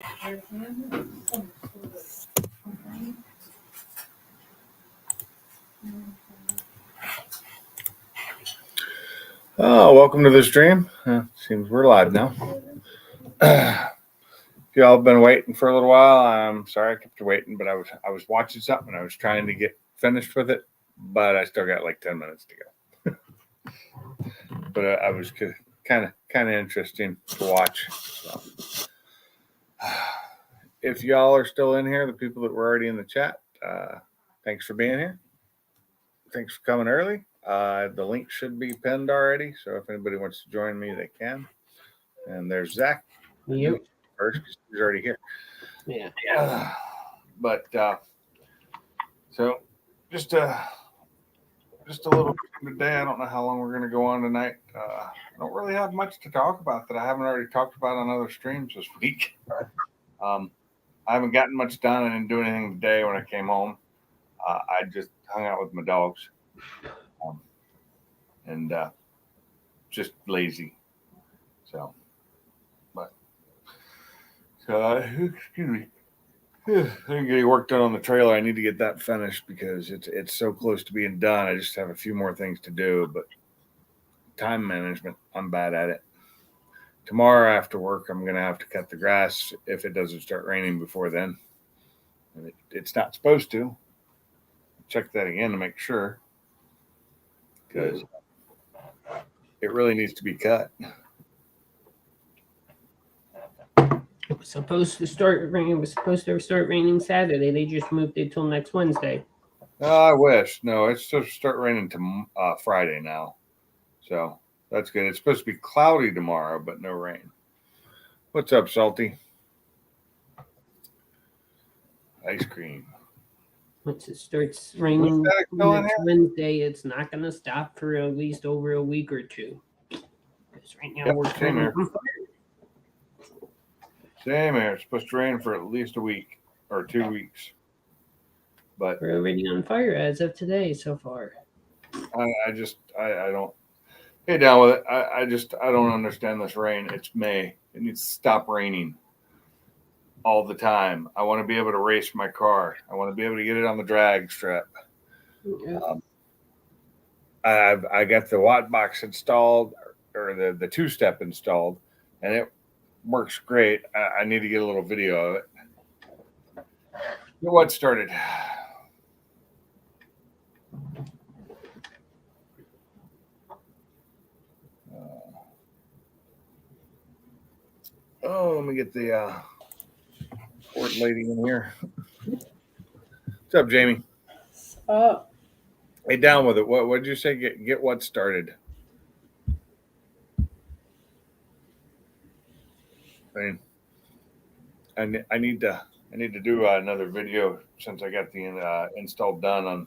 Oh, welcome to the stream. Seems we're live now. If y'all have been waiting for a little while, I'm sorry I kept you waiting, but I was watching something and I was trying to get finished with it, but I still got like 10 minutes to go. But I was kind of interesting to watch. So. If y'all are still in here, the people that were already in the chat, thanks for being here. Thanks for coming early. The link should be pinned already, so if anybody wants to join me, they can. And there's Zach. Yep. First, he's already here. Yeah. But so just a little today. I don't know how long we're going to go on tonight. I don't really have much to talk about that I haven't already talked about on other streams this week. I haven't gotten much done. I didn't do anything today when I came home. I just hung out with my dogs and just lazy. So, but excuse me. I didn't get any work done on the trailer. I need to get that finished because it's so close to being done. I just have a few more things to do, but time management, I'm bad at it. Tomorrow after work, I'm going to have to cut the grass if it doesn't start raining before then. And it's not supposed to. Check that again to make sure because it really needs to be cut. It was supposed to start raining. It was supposed to start raining Saturday. They just moved it till next Wednesday. Oh, I wish. No, it's supposed to start raining to Friday now. So that's good. It's supposed to be cloudy tomorrow, but no rain. What's up, Salty? Ice cream. Once it starts raining next Wednesday, it's not going to stop for at least over a week or two. Because right now we're kind of on fire. Same here. It's supposed to rain for at least a week or 2 weeks. But we're already on fire as of today so far. I don't get down with it. I don't understand this rain. It's May. It needs to stop raining all the time. I want to be able to race my car. I want to be able to get it on the drag strip. Yeah. I got the Watt box installed or the two-step installed, and it works great. I need to get a little video of it. Get what started. Let me get the port lady in here. What's up, Jamie? Hey, down with it. What did you say? Get what started? I need to do another video since I got the install done on.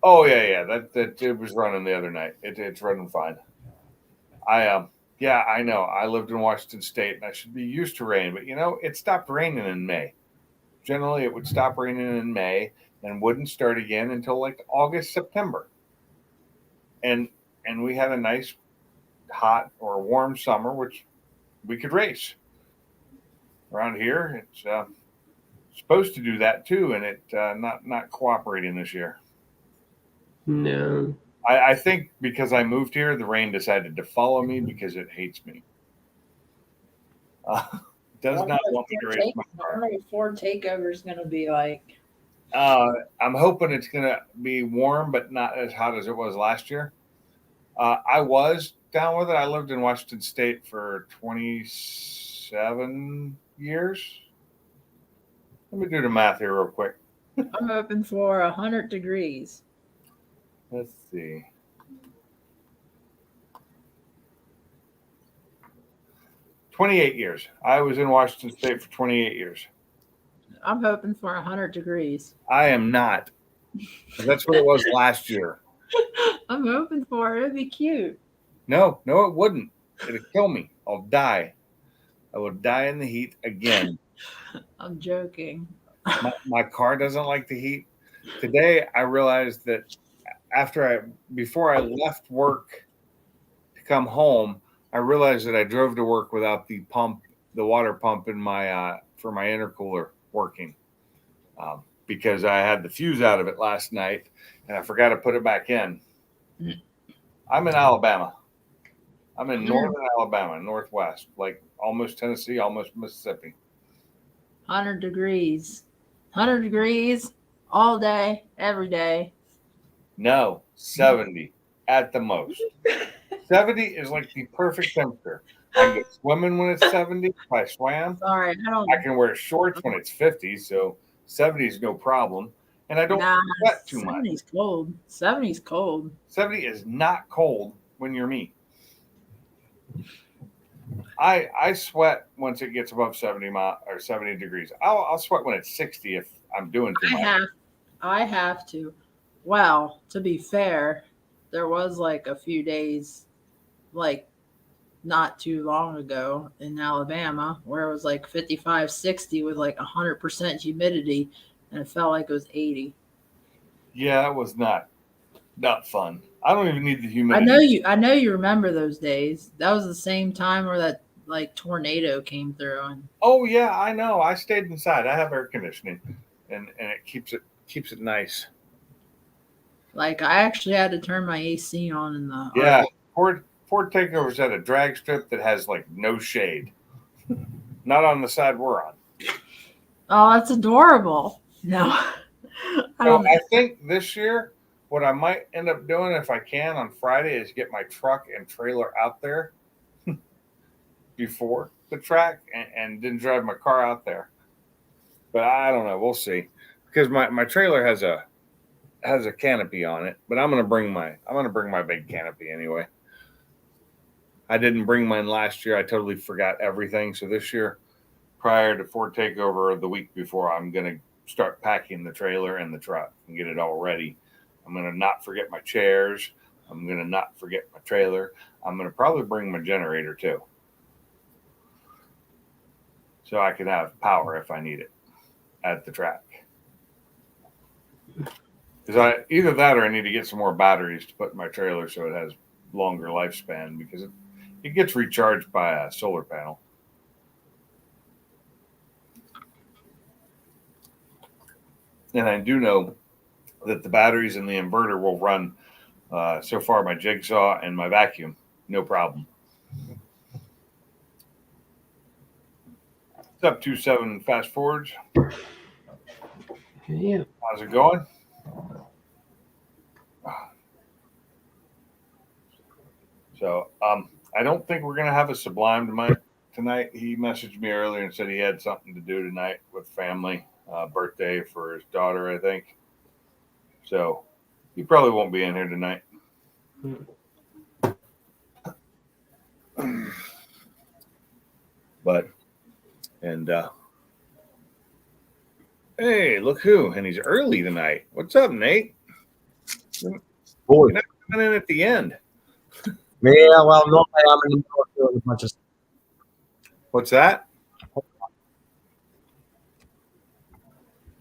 Oh yeah, that it was running the other night. It's running fine. Yeah, I know. I lived in Washington State and I should be used to rain, but it stopped raining in May. Generally, it would stop raining in May and wouldn't start again until like August, September. And we had a nice hot or warm summer, which we could race. Around here, it's supposed to do that too, and it not cooperating this year. No. I think because I moved here, the rain decided to follow me because it hates me. Does not want me to race my car. I wonder what Ford Takeover is going to be like. I'm hoping it's going to be warm, but not as hot as it was last year. I was down with it. I lived in Washington State for 27 years. Let me do the math here real quick. I'm hoping for 100 degrees. Let's see. $28 years. I was in Washington State for 28 years. I'm hoping for 100 degrees. I am not. That's what it was last year. I'm hoping for it. It'd be cute. No, it wouldn't. It'd kill me. I'll die. I will die in the heat again. I'm joking. My car doesn't like the heat. Today, I realized that before I left work to come home, I realized that I drove to work without the pump the water pump in my for my intercooler working because I had the fuse out of it last night and I forgot to put it back in. I'm in Alabama. I'm in northern Alabama, northwest, like almost Tennessee, almost Mississippi. 100 degrees. 100 degrees all day, every day. No, 70 at the most. 70 is like the perfect temperature. I can go swimming when it's 70 if I swam. Sorry, I don't. I can wear shorts when it's 50, so 70 is no problem. And I don't sweat too much. 70's cold. 70's cold. 70 is not cold when you're me. I sweat once it gets above 70 degrees. I'll sweat when it's 60 if I'm doing too much. I have to. Well, to be fair, there was like a few days, like not too long ago in Alabama, where it was like 55, 60 with like 100% humidity, and it felt like it was 80. Yeah, it was not fun. I don't even need the humidity. I know you remember those days. That was the same time where that like tornado came through. And oh yeah, I know. I stayed inside. I have air conditioning, and it keeps it nice. like I actually had to turn my AC on in the Yeah. Ford Takeover's at a drag strip that has like no shade. Not on the side we're on. Oh, that's adorable. No. I think this year what I might end up doing if I can on Friday is get my truck and trailer out there before the track and then drive my car out there. But I don't know. We'll see. Because my trailer has a canopy on it, but I'm gonna bring my big canopy anyway. I didn't bring mine last year. I totally forgot everything. So this year, prior to Ford Takeover, the week before, I'm gonna start packing the trailer and the truck and get it all ready. I'm gonna not forget my chairs. I'm gonna not forget my trailer. I'm gonna probably bring my generator too, so I can have power if I need it at the track. Because either that or I need to get some more batteries to put in my trailer so it has longer lifespan because it gets recharged by a solar panel. And I do know that the batteries in the inverter will run so far my jigsaw and my vacuum, no problem. What's up, 27 Fast Forwards? Yeah. How's it going? So I don't think we're gonna have a Sublime tonight. He messaged me earlier and said he had something to do tonight with family, birthday for his daughter, I think. So he probably won't be in here tonight. But hey, look who! And he's early tonight. What's up, Nate? Boy. You're not coming in at the end. Yeah, well, normally I'm in the middle of doing a bunch of. What's that?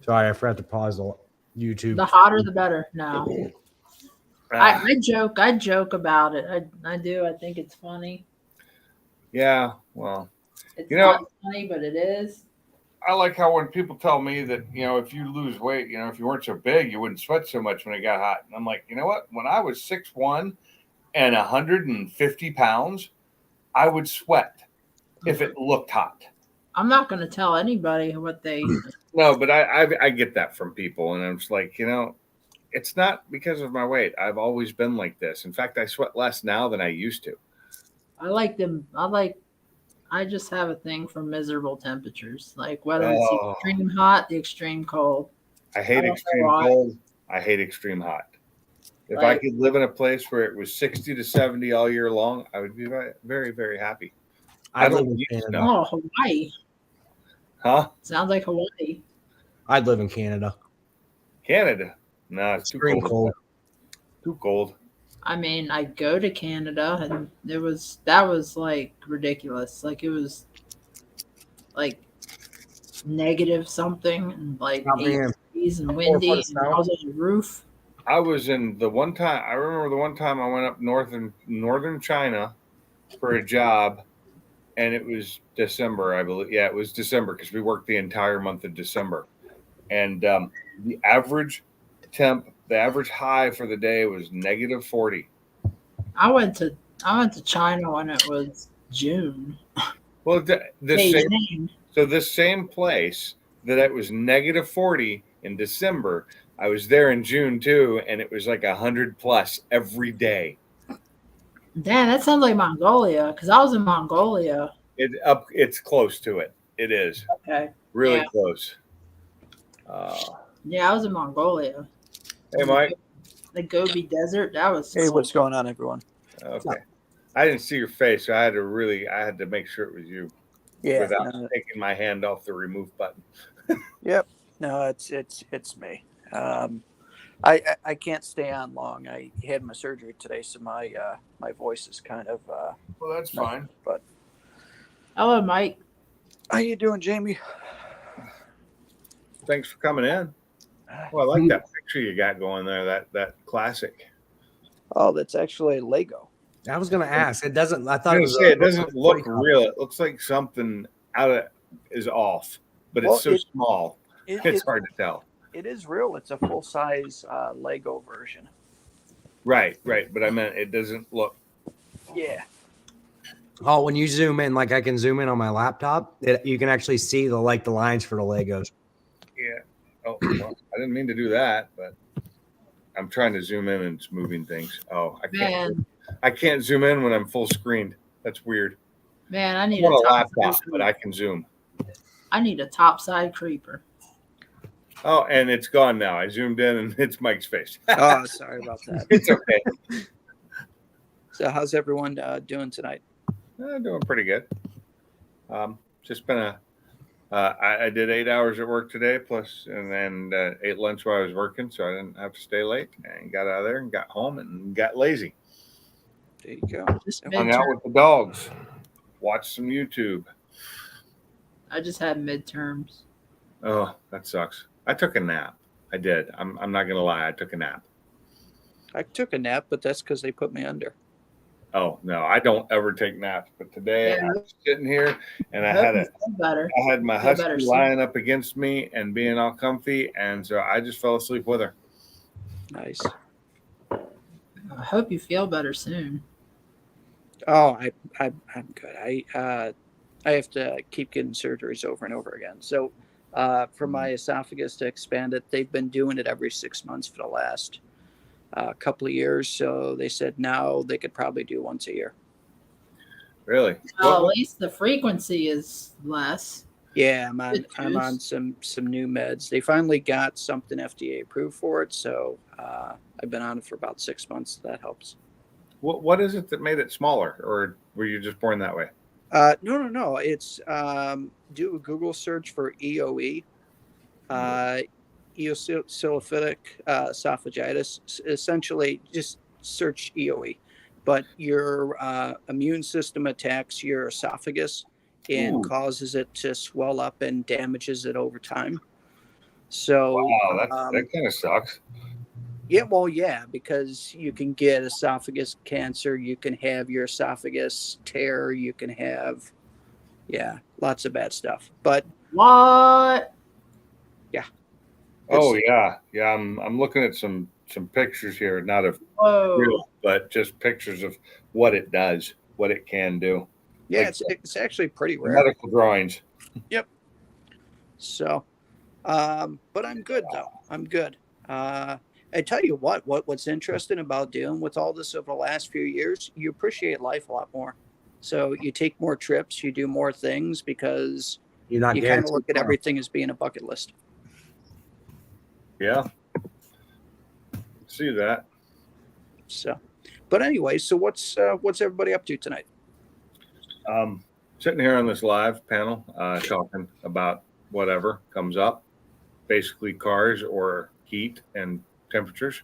Sorry, I forgot to pause the YouTube. The hotter the better. No. I joke about it. I do. I think it's funny. Yeah, well, It's you know, not funny, but it is. I like how when people tell me that, if you lose weight, if you weren't so big, you wouldn't sweat so much when it got hot. And I'm like, you know what? When I was 6'1" and 150 pounds, I would sweat if it looked hot. I'm not going to tell anybody what they. No, but I get that from people. And I'm just like, it's not because of my weight. I've always been like this. In fact, I sweat less now than I used to. I like them. I just have a thing for miserable temperatures, like whether it's the extreme hot, the extreme cold. I hate extreme cold. I hate extreme hot. If I could live in a place where it was 60 to 70 all year long, I would be very, very, very happy. I live in Canada. Oh, Hawaii. Huh? Sounds like Hawaii. I'd live in Canada. Canada? No, it's too cold. Too cold. I mean, I go to Canada, and that was like ridiculous. Like it was like negative something, and like 8 degrees and windy, and I was on the roof. I was in the one time. I remember the one time I went up northern China for a job, and it was December, I believe. Yeah, it was December because we worked the entire month of December. And the average the average high for the day was negative 40. I went to China when it was June. Well, Beijing. this same place that it was negative 40 in December, I was there in June too, and it was like 100 plus every day. Damn, that sounds like Mongolia. Because I was in Mongolia. It's close to it. It is Okay. really Yeah. close. Yeah, I was in Mongolia. Hey, Mike. The Gobi Desert. That was. Hey, what's going on, everyone? Okay. I didn't see your face, so I had to make sure it was you Yeah. without taking my hand off the remove button. Yep. No, it's me. I can't stay on long. I had my surgery today, so my voice is kind of Well, that's fine. But Hello, Mike. how you doing, Jamie? Thanks for coming in. Well, I like that picture you got going there. That classic. Oh, that's actually Lego. I was gonna ask. It doesn't. I thought I it was was. gonna say, it doesn't look real. It looks like something is off, but Well, it's so small. It's It, hard to tell. it is real. It's a full size Lego version. Right. But I meant it doesn't look. Yeah. Oh, when you zoom in, like I can zoom in on my laptop, you can actually see the lines for the Legos. Yeah. Oh, well, I didn't mean to do that, but I'm trying to zoom in and it's moving things. Oh, I can't zoom in when I'm full screened. That's weird. Man, I I need want a a laptop, but I can zoom. I need a topside creeper. Oh, and it's gone now. I zoomed in and it's Mike's face. Oh, sorry about that. It's okay. So, how's everyone doing tonight? Doing pretty good. Just been I did 8 hours at work today, and then ate lunch while I was working, so I didn't have to stay late. And got out of there and got home and got lazy. There you go. Just Hung out with the dogs, watched some YouTube. I just had midterms. Oh, that sucks. I took a nap. I did. I'm not gonna lie. I took a nap. I took a nap, but that's because they put me under. Oh no, I don't ever take naps. But today Yeah. I was sitting here and I Hope had you feel better. my Feel better husky soon. lying up against me and being all comfy, and so I just fell asleep with her. Nice. I hope you feel better soon. Oh, I'm good. I have to keep getting surgeries over and over again. So, for my esophagus to expand it, they've been doing it every 6 months for the last couple of years. So they said now they could probably do once a year. Really? Well, at What- least the frequency is less. Yeah, I'm Good on news. some new meds. They finally got something FDA approved for it. So I've been on it for about 6 months. That helps. What is it that made it smaller, or were you just born that way? No. It's do a Google search for EOE, eosinophilic esophagitis. Essentially, just search EOE. But your immune system attacks your esophagus and Ooh. causes it to swell up and damages it over time. So, Wow, that kind of sucks. yeah, because you can get esophagus cancer, you can have your esophagus tear, you can have, lots of bad stuff. But What? Oh yeah. I'm looking at some pictures here, not of Whoa. real, but just pictures of what it does, what it can do. yeah, Like it's actually pretty rare. Medical drawings. So, but I'm good though. I'm good. I tell you what's interesting about dealing with all this over the last few years, you appreciate life a lot more. So you take more trips, you do more things because You're not you kind of guaranteed look at tomorrow. everything as being a bucket list. Yeah. See that. So, but anyway, so what's everybody up to tonight? Sitting here on this live panel, talking about whatever comes up, basically cars or heat and temperatures.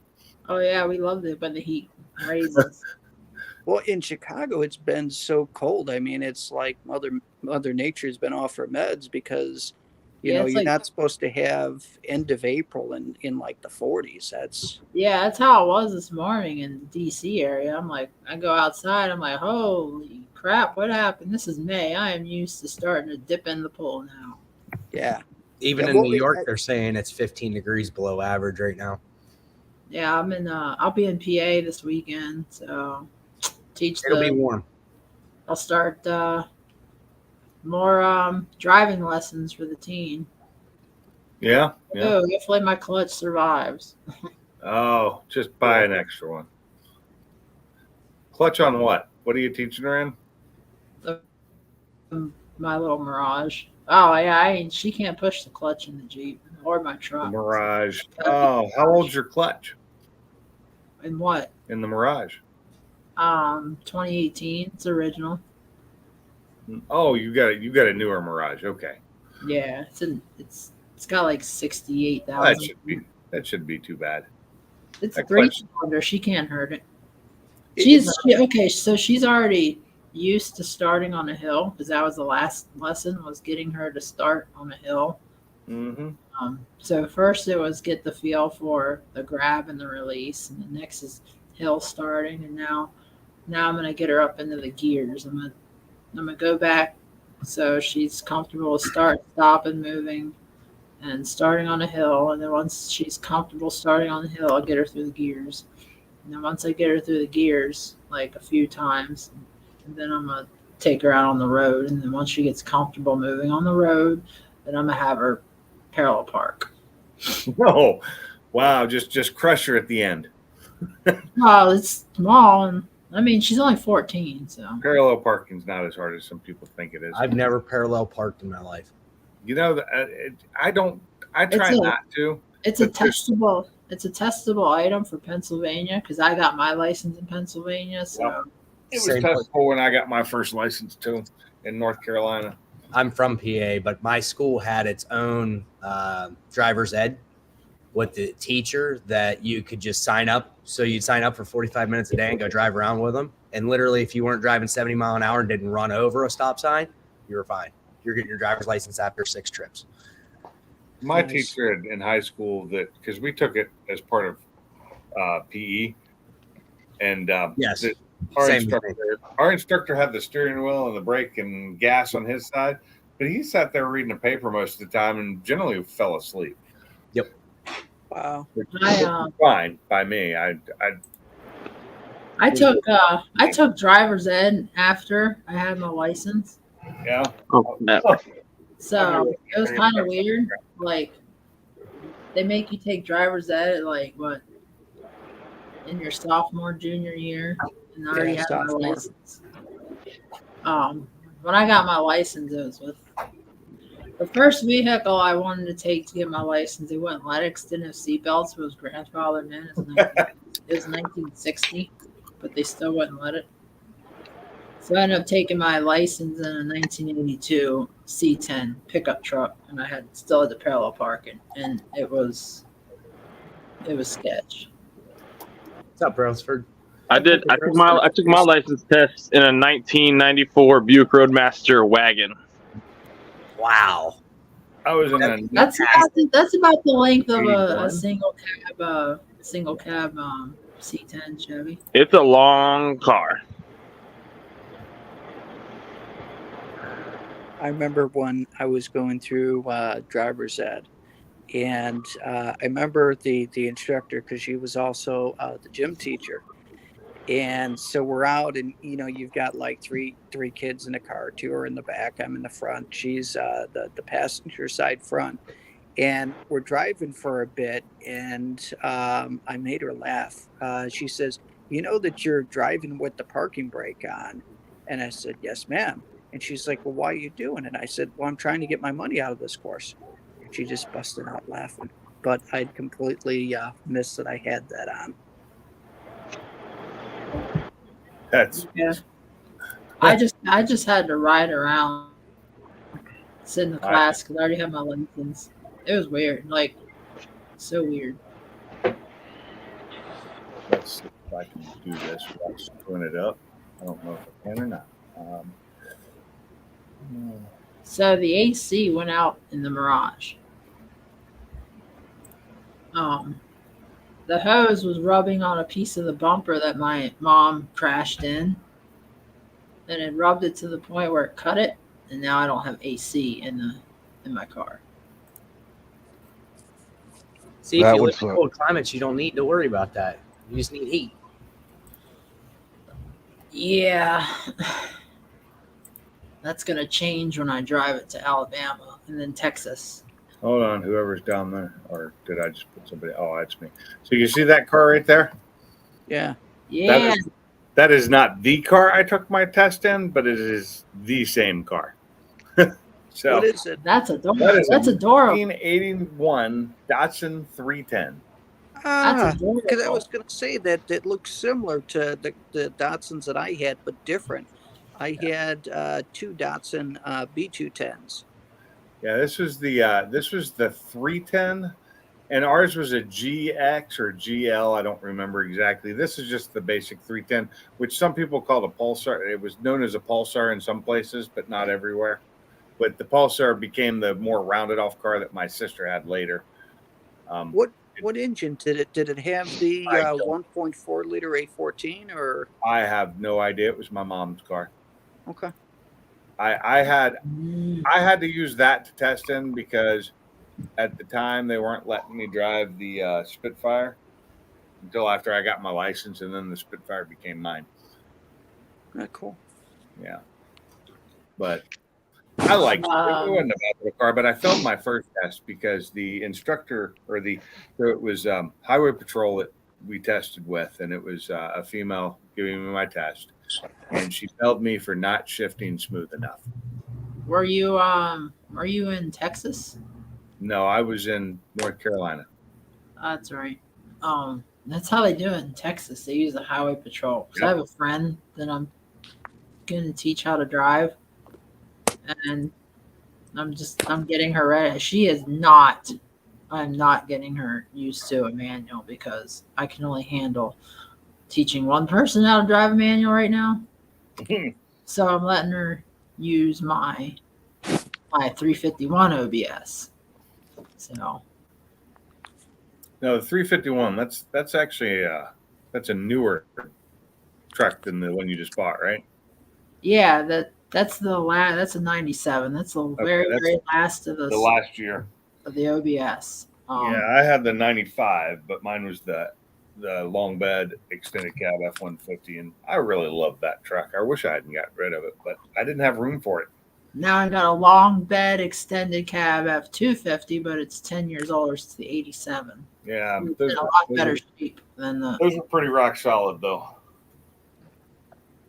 Oh yeah, we loved it, but the heat raises. Well, in Chicago, it's been so cold. I mean, it's like Mother Nature's been off her meds because, Yeah, it's you're like- not supposed to have end of April in like the 40s. Yeah, that's how it was this morning in the DC area. I'm like, I go outside, I'm like, holy crap. crap, what happened? This is May. I am used to starting to dip in the pool now. Yeah. Even Yeah, in well, New York, they're saying it's 15 degrees below average right now. Yeah, I'll be in PA this weekend, so It'll be warm. I'll start more driving lessons for the team. Yeah. Yeah. Oh, hopefully my clutch survives. Oh, just buy an extra one. Clutch on what? What are you teaching her in? My little Mirage. Oh yeah, she can't push the clutch in the Jeep or my The truck. Mirage. Oh, how old's your clutch And what? in the Mirage? 2018. It's original. Oh, you got a newer Mirage. Okay. Yeah, it's got like 68,000. That shouldn't be too bad. It's that 3-cylinder. She can't hurt it. Okay. So she's already used to starting on a hill because that was the last lesson, was getting her to start on a hill. Mm-hmm. So first it was get the feel for the grab and the release, and the next is hill starting, and now I'm gonna get her up into the gears. I'm gonna go back so she's comfortable with start, stop, and moving, and starting on a hill. And then once she's comfortable starting on the hill, I'll get her through the gears. And then once I get her through the gears, like a few times, and then I'm gonna take her out on the road. And then once she gets comfortable moving on the road, then I'm gonna have her parallel park. Oh, wow! Just crush her at the end. Well, it's small, and I mean she's only 14, so Parallel parking's not as hard as some people think it is. I've never parallel parked in my life. You know, I don't. I try not to. It's a testable. It's a testable item for Pennsylvania because I got my license in Pennsylvania. So it was testable when I got my first license too in North Carolina. I'm from PA, but my school had its own driver's ed with the teacher that you could just sign up. So you'd sign up for 45 minutes a day and go drive around with them. And literally, if you weren't driving 70 mile an hour and didn't run over a stop sign, you were fine. You're getting your driver's license after 6 trips. My teacher in high school, because we took it as part of PE, and yes, our instructor had the steering wheel and the brake and gas on his side, but he sat there reading the paper most of the time and generally fell asleep. Yep. Wow. Fine by me. I took driver's ed after I had my license. Yeah. Oh, no. So it was kind of weird. Like, they make you take driver's ed in your sophomore, junior year, and I already had my license. When I got my license, it was with the first vehicle I wanted to take to get my license. They wouldn't let it because it didn't have seatbelts. It was grandfathered in. It was 1960, but they still wouldn't let it. So I ended up taking my license in a 1982 C10 pickup truck, and I still had the parallel parking, and it was sketch. What's up, Brosford? I took my license test in a 1994 Buick Roadmaster wagon. Wow. I was in that's about the length of a single cab C10 Chevy. It's a long car. I remember when I was going through driver's ed, and I remember the instructor because she was also the gym teacher. And so we're out, and you've got like three kids in the car. 2 are in the back. I'm in the front. She's the passenger side front, and we're driving for a bit. And I made her laugh. She says, "You know that you're driving with the parking brake on?" And I said, "Yes, ma'am." And she's like, "Well, why are you doing it?" I said, "Well, I'm trying to get my money out of this course." And she just busted out laughing. But I'd completely missed that I had that on. Yeah. I just had to ride around, sit in the class because I already had my license. It was weird, like so weird. Let's see if I can do this without screwing it up. I don't know if I can or not. So the AC went out in the Mirage. The hose was rubbing on a piece of the bumper that my mom crashed in. then it rubbed it to the point where it cut it, and now I don't have AC in my car. See, if That you would live in suck. cold climates, you don't need to worry about that. You just need heat. Yeah. That's going to change when I drive it to Alabama and then Texas. Hold on, whoever's down there, or did I just put somebody? Oh, it's me. So you see that car right there? Yeah. Yeah. That is not the car I took my test in, but it is the same car. So What is it? That's adorable. That is That's a adorable. 1981 Datsun 310. Ah, adorable. because I was going to say that it looks similar to the Datsuns that I had, but different. I had 2 Datsun B210s. Yeah, this was the 310, and ours was a GX or GL. I don't remember exactly. This is just the basic 310, which some people call a Pulsar. It was known as a Pulsar in some places, but not everywhere. But the Pulsar became the more rounded off car that my sister had later. What engine did it? Did it have the I don't- 1.4 liter A14 or? I have no idea. It was my mom's car. Okay. I had to use that to test in because at the time they weren't letting me drive the Spitfire until after I got my license, and then the Spitfire became mine. Cool. Yeah, but I liked it. It wasn't a bad little car, but I failed my first test because the instructor it was Highway Patrol that we tested with, and it was a female giving me my test, and she failed me for not shifting smooth enough. Were you in Texas? No, I was in North Carolina. That's right. That's how they do it in Texas. They use the highway patrol. So I have a friend that I'm gonna teach how to drive, and I'm getting her ready. I'm not getting her used to a manual because I can only handle teaching one person how to drive a manual right now. So I'm letting her use my 351 OBS. So No, the 351. That's actually that's a newer truck than the one you just bought, right? yeah, that's a 97. That's the very last of The last year. of the OBS. Yeah, I had the 95, but mine was the long bed extended cab F-150, and I really loved that truck. I wish I hadn't got rid of it, but I didn't have room for it. Now I got a long bed extended cab F-250, but it's 10 years older. It's the 87. Yeah, It's in a lot better shape than the. Those are pretty rock solid, though.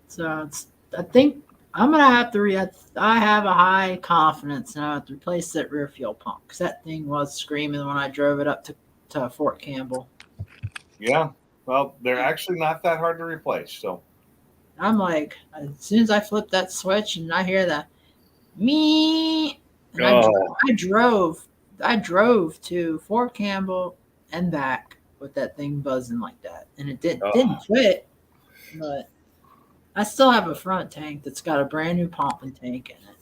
So I think I'm gonna have to I have a high confidence now. I have to replace that rear fuel pump because that thing was screaming when I drove it up to Fort Campbell. Yeah, well, they're actually not that hard to replace. So I'm like, as soon as I flip that switch and I hear that me, and I drove to Fort Campbell and back with that thing buzzing like that, and it didn't quit, but I still have a front tank that's got a brand new pump and tank in it.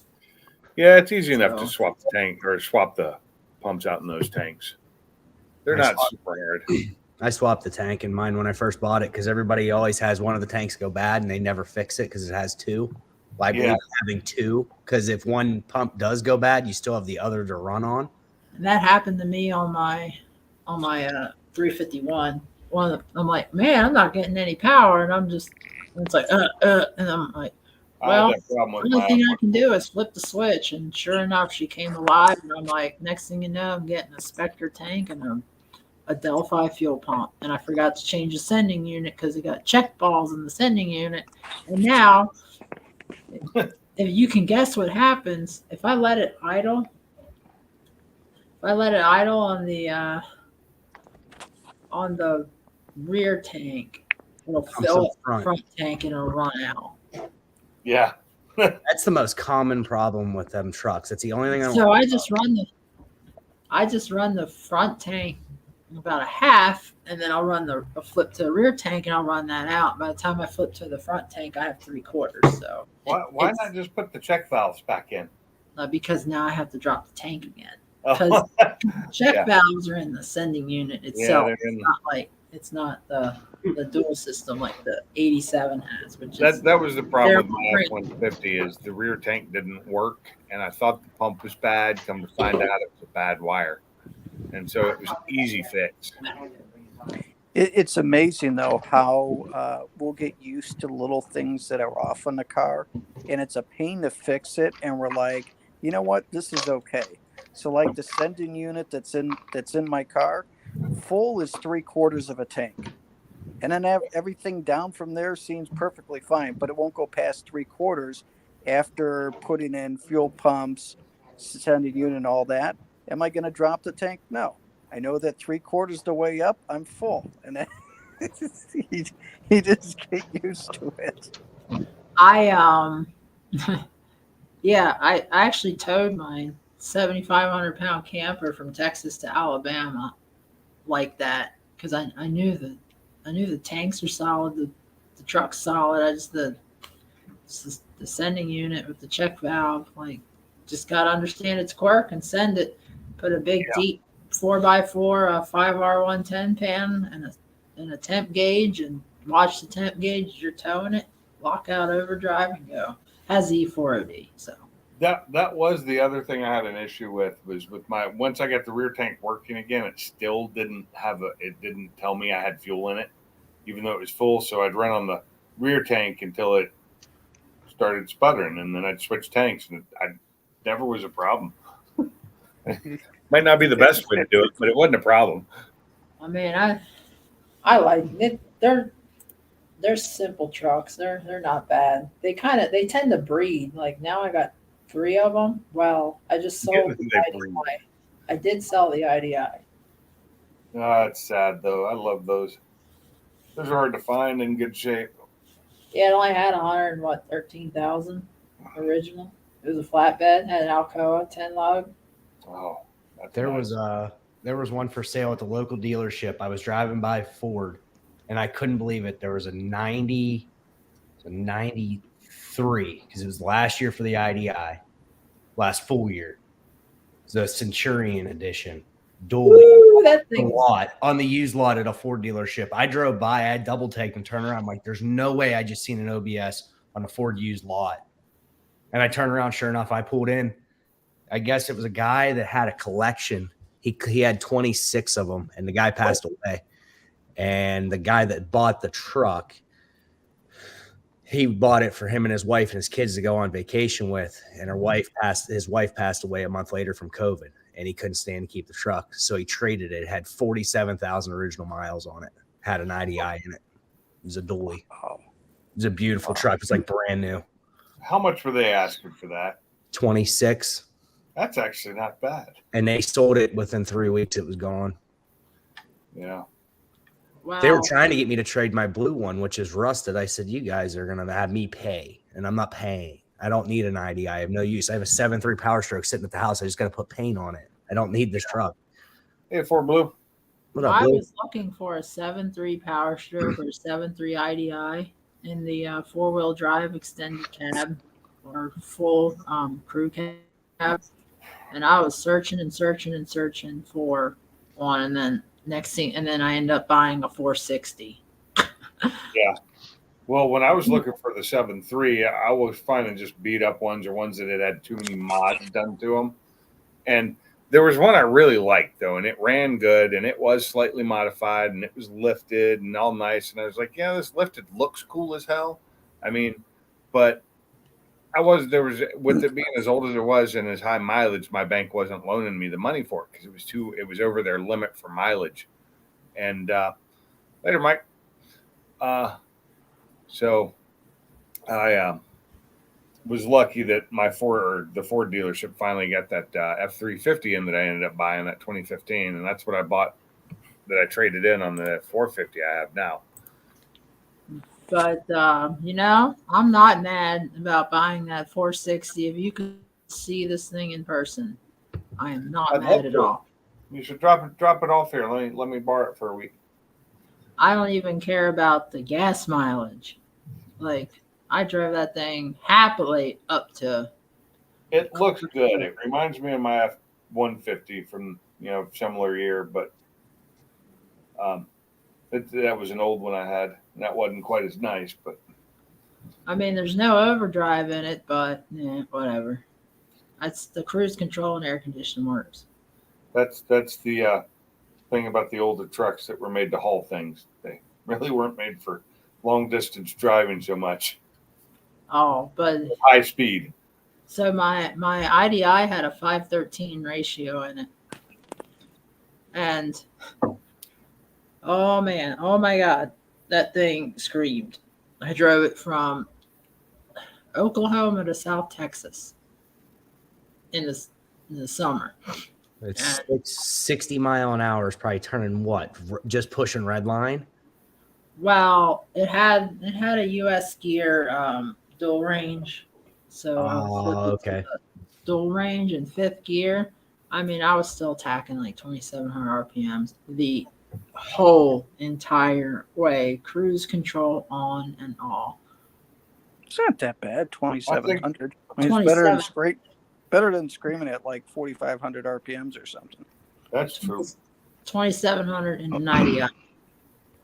yeah, it's easy enough to swap the tank or swap the pumps out in those tanks. They're not super hard. I swapped the tank in mine when I first bought it because everybody always has one of the tanks go bad and they never fix it because it has 2. Well, I believe having 2 because if one pump does go bad, you still have the other to run on. And that happened to me on my 351. I'm like, man, I'm not getting any power, and it's like, and I'm like, well, the only thing I can do is flip the switch, and sure enough, she came alive, and I'm like, next thing you know, I'm getting a Spectre tank and a Delphi fuel pump, and I forgot to change the sending unit because it got check balls in the sending unit, and now, if you can guess what happens, if I let it idle on the rear tank, it'll fill the front tank and it'll run out. Yeah. That's the most common problem with them trucks. It's the only thing I just run the front tank about a half, and then I'll flip to the rear tank and I'll run that out. By the time I flip to the front tank, I have 3/4. So why not just put the check valves back in? Because now I have to drop the tank again. Oh. Because check valves are in the sending unit itself. Yeah, It's not the dual system like the 87 has, which is That was the problem with my They're- F-150 is the rear tank didn't work, and I thought the pump was bad. Come to find out, it was a bad wire, and so it was easy fix. It's amazing though how we'll get used to little things that are off on the car, and it's a pain to fix it. And we're like, you know what, this is okay. So like the sending unit that's in my car, full is 3/4 of a tank, and then everything down from there seems perfectly fine, but it won't go past 3/4 after putting in fuel pumps, sending unit, and all that. Am I going to drop the tank? No. I know that 3/4 the way up, I'm full, and then he just get used to it. I yeah, I actually towed my 7,500-pound camper from Texas to Alabama like that because I knew the tanks are solid, the truck's solid. I just the sending unit with the check valve, like just gotta understand its quirk and send it. Put a big deep 4x4 5R110 pan and a temp gauge, and watch the temp gauge as you're towing it. Lock out overdrive and go. Has the E4OD, so. That was the other thing I had an issue with was with my once I got the rear tank working again, it still didn't tell me I had fuel in it, even though it was full. So I'd run on the rear tank until it started sputtering, and then I'd switch tanks, and I never was a problem. Might not be the best way to do it, but it wasn't a problem. I mean, I like it. They're simple trucks. They're not bad. They tend to breed. Like now I got 3 of them. Well, I just sold the IDI. I did sell the IDI. It's sad though. I love those. Those are hard to find in good shape. Yeah, it only had 13,000 original. It was a flatbed, had an Alcoa 10 lug. Oh, that's There nice. was one for sale at the local dealership. I was driving by Ford, and I couldn't believe it. There was a 93 because it was last year for the IDI, last full year. The Centurion edition, dually. Ooh, that The thing. lot on the used lot at a Ford dealership. I drove by, I had double take and turn around. I'm like, there's no way I just seen an OBS on a Ford used lot. And I turned around, sure enough, I pulled in. I guess it was a guy that had a collection. He had 26 of them, and the guy passed away. And the guy that bought the truck, he bought it for him and his wife and his kids to go on vacation with. And his wife passed away a month later from COVID, and he couldn't stand to keep the truck. So he traded it. It had 47,000 original miles on it. Had an IDI in it. It was a dually. Oh, It was a beautiful truck. It's like brand new. How much were they asking for that? 26. That's actually not bad. And they sold it within 3 weeks. It was gone. Yeah. Wow. They were trying to get me to trade my blue one, which is rusted. I said, you guys are going to have me pay, and I'm not paying. I don't need an IDI. I have no use. I have a 7.3 Power Stroke sitting at the house. I just got to put paint on it. I don't need this truck. Hey, Ford Blue. What up, I Blue? was looking for a 7.3 Power Stroke or 7.3 IDI in the 4-wheel drive extended cab or full crew cab, and I was searching and searching and searching for one, and then I ended up buying a 460. Yeah. Well, when I was looking for the 7.3, I was finding just beat up ones or ones that had too many mods done to them. And there was one I really liked, though, and it ran good, and it was slightly modified, and it was lifted and all nice. And I was like, yeah, this lifted looks cool as hell. I mean, but with it being as old as it was and as high mileage, my bank wasn't loaning me the money for it because it was over their limit for mileage. And later, Mike. So I was lucky that the Ford dealership finally got that F350 in that I ended up buying, that 2015, and that's what I bought, that I traded in on the 450 I have now. But I'm not mad about buying that 460. If you could see this thing in person, I am not I'd mad love at to. all. You should drop it off here. Let me borrow it for a week. I don't even care about the gas mileage. Like, I drove that thing happily up to. It looks good. It reminds me of my F150 from similar year, but That was an old one I had. And that wasn't quite as nice, but I mean, there's no overdrive in it, but yeah, whatever. That's the cruise control and air conditioning works. that's the thing about the older trucks that were made to haul things. They really weren't made for long distance driving so much. Oh, but High speed. so my IDI had a 513 ratio in it, and oh man, oh my God, that thing screamed. I drove it from Oklahoma to South Texas in the summer. It's 60 mile an hour is probably turning what? Just pushing red line. Well, it had a US gear dual range, so I was flipping to Okay. the dual range in fifth gear. I mean, I was still tacking like 2,700 RPMs the whole entire way, cruise control on and all. It's not that bad. 2,700. I mean, it's better than screaming at like 4,500 RPMs or something. That's true. 2,700 and 90.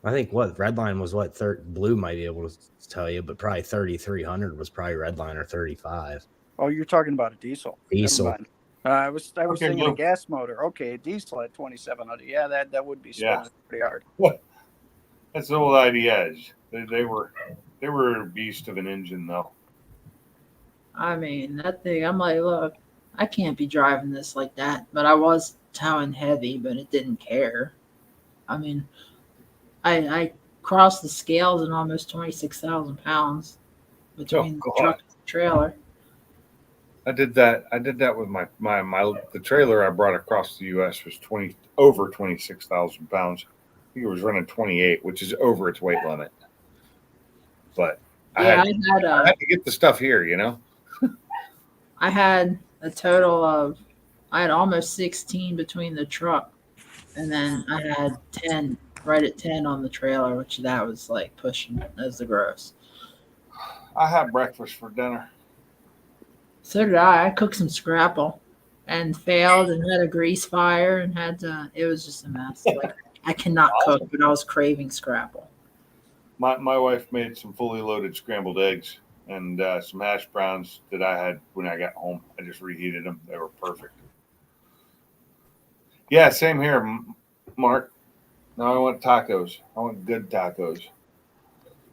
I think what Redline was what Blue might be able to tell you, but probably 3,300 was probably Redline or 35. Oh, you're talking about a diesel. Diesel. Never mind. I was Okay, thinking Blue. a gas motor. Okay, a diesel at 2,700. Yeah, that would be Yeah. spinning pretty hard. That's the old IDS. They were a beast of an engine though. I mean, that thing, I'm like, look, I can't be driving this like that. But I was towing heavy, but it didn't care. I mean, I crossed the scales in almost 26,000 pounds between the God. truck and the trailer. I did that with my the trailer I brought across the US was over 26,000 pounds. I think it was running 28, which is over its weight limit. But Yeah, I had to get the stuff here, you know. I had a total of, I had almost 16 between the truck, and then I had 10, right at 10 on the trailer, which that was like pushing as the gross. I had breakfast for dinner. So did I. I cooked some scrapple and failed and had a grease fire and had to, it was just a mess. Like, I cannot cook, but I was craving scrapple. My wife made some fully loaded scrambled eggs and some hash browns that I had when I got home. I just reheated them. They were perfect. Yeah, same here, Mark. Now I want tacos. I want good tacos.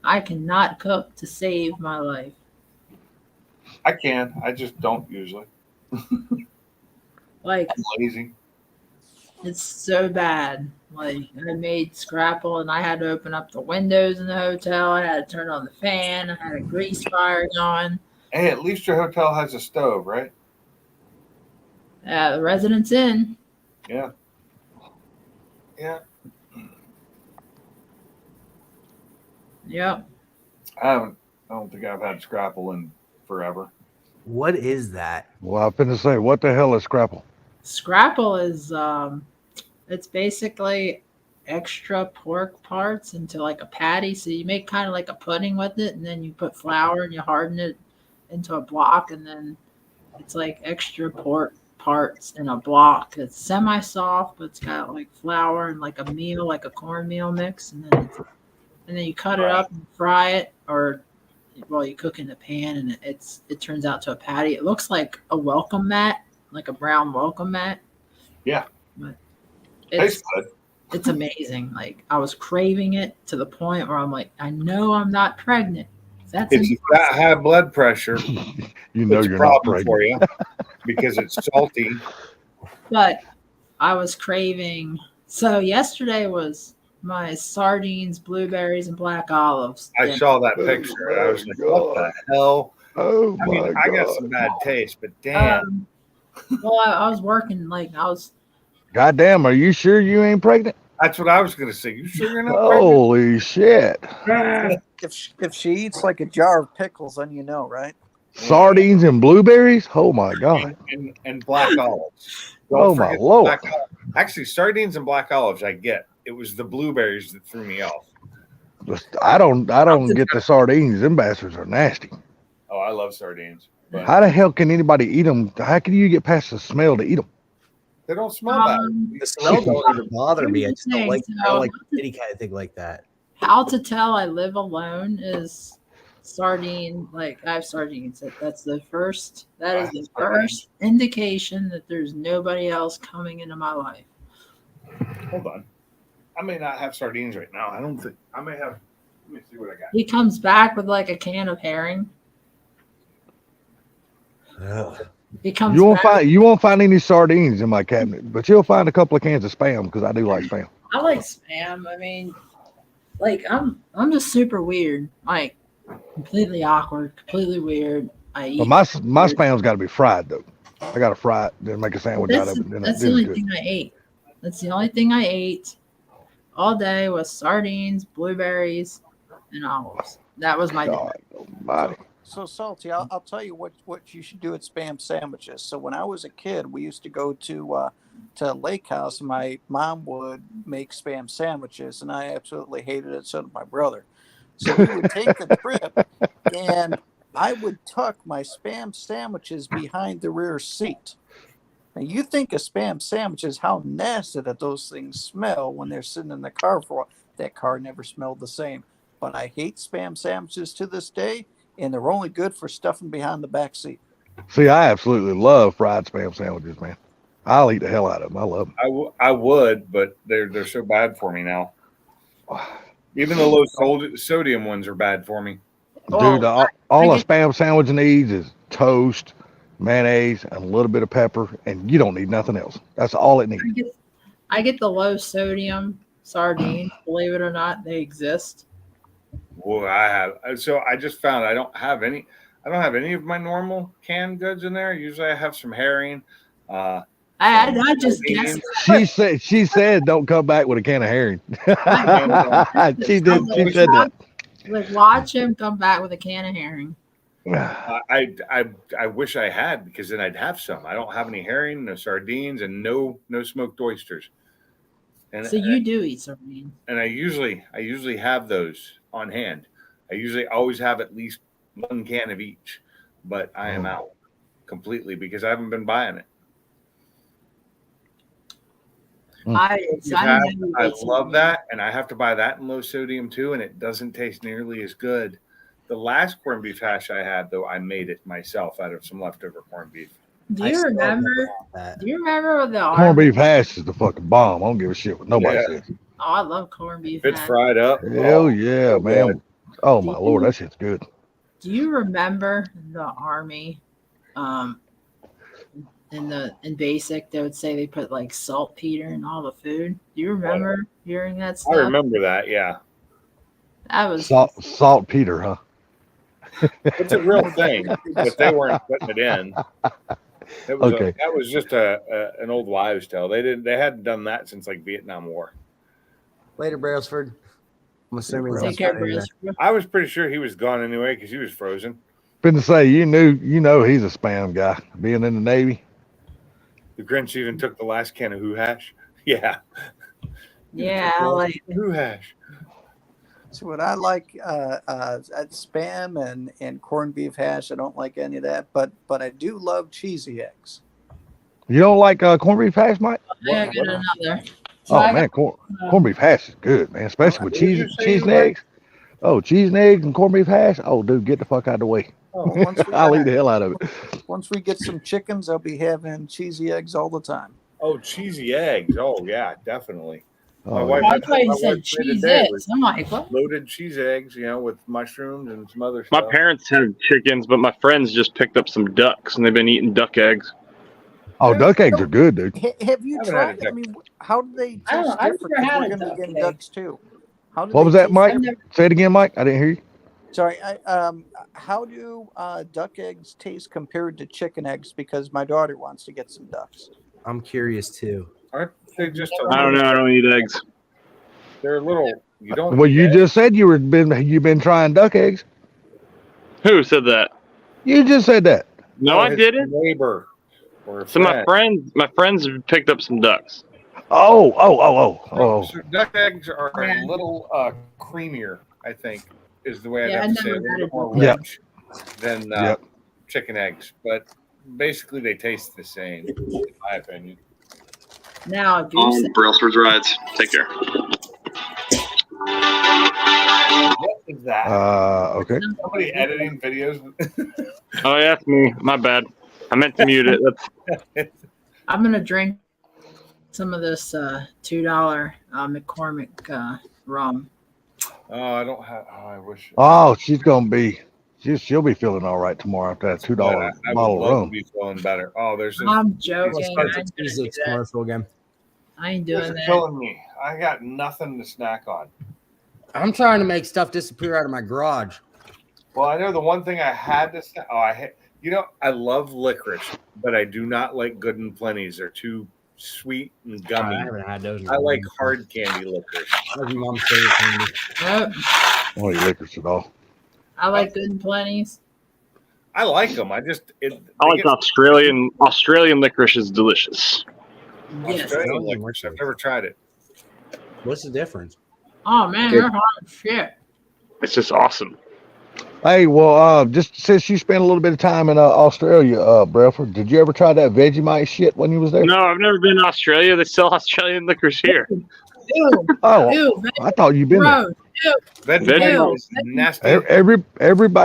I cannot cook to save my life. I can. I just don't usually. Like, I'm lazy. it's so bad. Like, I made scrapple and I had to open up the windows in the hotel. I had to turn on the fan. I had a grease fire going. Hey, at least your hotel has a stove, right? The Residence Inn. Yeah. Yeah. Yep. I don't think I've had scrapple in forever. What is that? Well, I'm finna say, what the hell is Scrapple? Scrapple is it's basically extra pork parts into like a patty. So you make kind of like a pudding with it, and then you put flour and you harden it into a block, and then it's like extra pork parts in a block. It's semi-soft, but it's got like flour and like a meal, like a cornmeal mix, and then you cut it up and fry it, or well, you cook in a pan, and it turns out to a patty. It looks like a welcome mat, like a brown welcome mat. Yeah. But Tastes good. it's amazing. Like, I was craving it to the point where I'm like, I know I'm not pregnant. That's If you've got high blood pressure, You know it's a you're not problem pregnant. for you because it's salty. but I was craving. So yesterday was my sardines, blueberries, and black olives. I dinner. saw that picture and I was like, what the hell? Oh I my mean, I got God. some bad taste, but damn. Well, I was working, like, I was. Goddamn, are you sure you ain't pregnant? That's what I was going to say. You sure you're not pregnant? Holy shit. If she eats like a jar of pickles, then you know, right? Sardines and blueberries? Oh my God. And black olives. Don't Oh my forget the Lord. black olives. Actually, sardines and black olives, I get. It was the blueberries that threw me off. I don't get the sardines. Them bastards are nasty. Oh, I love sardines. But How the hell can anybody eat them? How can you get past the smell to eat them? They don't smell bad. The smell don't even bother me. I Here's just the don't thing, like, I so- don't like any kind of thing like that. How to tell I live alone is sardine. Like I have sardines. That's the first. That is the first indication that there's nobody else coming into my life. Hold on. I may not have sardines right now. I don't think I may have. Let me see what I got. He comes back with like a can of herring. Ugh. He comes back. You won't find any sardines in my cabinet, but you'll find a couple of cans of Spam because I do like Spam. I like Spam. I mean, like I'm just super weird. Like completely awkward, completely weird. I eat. But my weird. Spam's got to be fried though. I got to fry it, then make a sandwich out That's, of it. Then that's then the it's only good. thing I ate. That's the only thing I ate all day was sardines, blueberries, and olives. That was my God almighty. So Salty, I'll tell you what you should do at Spam sandwiches. So when I was a kid, we used to go to Lake House, and my mom would make Spam sandwiches, and I absolutely hated it. So did my brother. So we would take the trip, and I would tuck my Spam sandwiches behind the rear seat. Now you think of Spam sandwiches, how nasty that those things smell when they're sitting in the car for a while. That car never smelled the same. But I hate Spam sandwiches to this day, and they're only good for stuffing behind the back seat. See, I absolutely love fried Spam sandwiches, man. I'll eat the hell out of them. I love them. I would, but they're so bad for me now. Even the low sodium ones are bad for me. Dude, all a Spam sandwich needs is toast, mayonnaise, and a little bit of pepper, and you don't need nothing else. That's all it needs. I get the low sodium sardines. Believe it or not, they exist. Well, I have. So I just found I don't have any of my normal canned goods in there. Usually I have some herring. I just guessed. She said don't come back with a can of herring. She said that. Like watch him come back with a can of herring. I wish I had, because then I'd have some. I don't have any herring, no sardines, and no smoked oysters. And So you do eat sardines. and I usually have those on hand. I usually always have at least one can of each, but I am out completely because I haven't been buying it. I love that, and I have to buy that in low sodium too, and it doesn't taste nearly as good. The last corned beef hash I had, though, I made it myself out of some leftover corned beef. Do you remember? Do you remember the Corned beef hash is the fucking bomb. I don't give a shit what nobody says. Oh, I love corned beef. If it's hash. fried up. Hell yeah, so man. good. Oh my lord, that shit's good. Do you remember the army? In basic, they would say they put like saltpeter in all the food. Do you remember hearing that stuff? I remember that. Yeah, That was Saltpeter, huh? it's a real thing, but they weren't putting it in. It was Okay. that was just an old wives' tale. They hadn't done that since like Vietnam War. Later, Brailsford. I'm assuming Take that's care, not in there. Bruce. I was pretty sure he was gone anyway because he was frozen. Been to say you know he's a Spam guy, being in the Navy. The Grinch even took the last can of Who Hash. Yeah. Yeah, like Who Hash. So what I like at Spam and corned beef hash, I don't like any of that, but I do love cheesy eggs. You don't like corned beef hash, Mike? I got another. So Oh I man, corned beef hash is good, man. Especially with What did you cheese say and you like? eggs. Oh, cheese and eggs and corned beef hash. Oh, dude, get the fuck out of the way. I'll eat the hell out of it. Once we get some chickens, I'll be having cheesy eggs all the time. Oh, cheesy eggs. Oh, yeah, definitely. My Oh, wife- yeah. I thought you My said wife made cheese today eggs. was- I'm like, what? Loaded cheese eggs, with mushrooms and some other My stuff. parents had chickens, but my friends just picked up some ducks, and they've been eating duck eggs. Oh, duck eggs are good, dude. Have you I haven't had a tried? I duck. mean, how do they I don't taste know. I've different? never had We're a going to be duck getting egg. ducks too. How do What they was that, taste Mike? I've never- Say it again, Mike. I didn't hear you. Sorry, how do duck eggs taste compared to chicken eggs? Because my daughter wants to get some ducks. I'm curious too. Aren't they just I don't know. I don't eat eggs. They're a little. You don't. Well, you eat just said you've been trying duck eggs. Who said that? You just said that. No, I it's didn't. a neighbor or a So my friend. friends picked up some ducks. Oh. So duck eggs are a little creamier, I think, is the way I'd Yeah, have I to say it. A never little had more it. Yep. rich than Yep. chicken eggs. But basically, they taste the same, in my opinion. Now, if you say, Brailsford's rides. Take care. What is that? Okay. Somebody editing videos. Oh, yeah, that's me. My bad. I meant to mute it. I'm gonna drink some of this $2 McCormick rum. Oh, I don't have. Oh, I wish. Oh, she'll be feeling all right tomorrow after that $2 I bottle would of love rum. to be feeling better. Oh, there's this. I'm Let's joking. start I the ain't gonna Cheez do Its that. commercial again. I ain't This doing is that. killing me. I got nothing to snack on. I'm trying to make stuff disappear out of my garage. Well, I know the one thing I had to snack. Oh, I love licorice, but I do not like Good and Plenty's. They're too sweet and I gummy. haven't had those. in a I while. like hard candy licorice. That's my mom's favorite candy. Nope. I don't eat licorice at all. I like Good and Plenty's. I like them. I like Australian licorice is delicious. Yes. Australian licorice. I've never tried it. What's the difference? Oh man, Good. they're hot as shit. It's just awesome. Hey, well, just since you spent a little bit of time in Australia, Brelford, did you ever try that Vegemite shit when you was there? No, I've never been to Australia. They sell Australian licorice here. Ew, Oh, ew, I thought you'd been there. gross. Ew. Vegemite is nasty.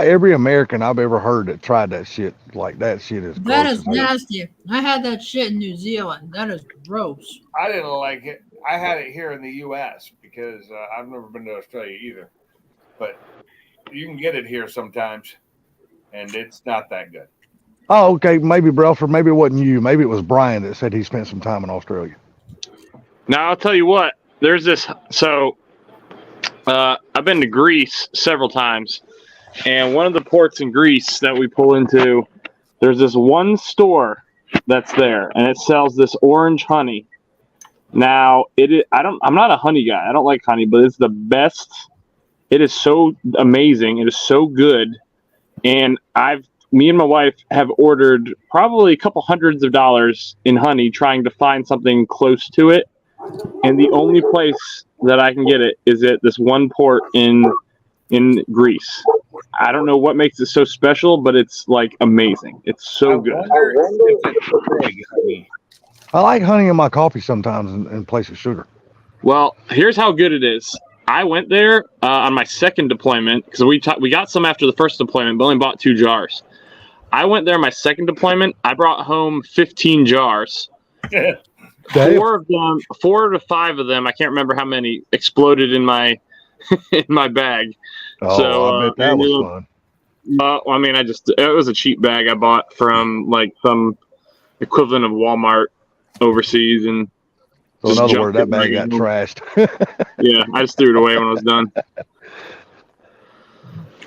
Every American I've ever heard that tried that shit, like that shit is That gross is as hell. nasty. I had that shit in New Zealand. That is gross. I didn't like it. I had it here in the U.S. because I've never been to Australia either. But you can get it here sometimes, and it's not that good. Oh, okay. Maybe Brelford. Maybe it wasn't you. Maybe it was Brian that said he spent some time in Australia. Now, I'll tell you what. There's this. So, I've been to Greece several times, and one of the ports in Greece that we pull into, there's this one store that's there, and it sells this orange honey. Now, I'm not a honey guy. I don't like honey, but it's the best. It is so amazing. It is so good. And me and my wife have ordered probably a couple hundreds of dollars in honey trying to find something close to it. And the only place that I can get it is at this one port in Greece. I don't know what makes it so special, but it's like amazing. It's so good. I like honey in my coffee sometimes in place of sugar. Well, here's how good it is. I went there on my second deployment because we got some after the first deployment, but only bought 2 jars. I went there my second deployment. I brought home 15 jars. 4 to 5 of them, I can't remember how many, exploded in my bag. Oh, So, I bet that was fun. I mean, it was a cheap bag I bought from like some equivalent of Walmart overseas, and So in other words, that bag got trashed. yeah, I just threw it away when I was done.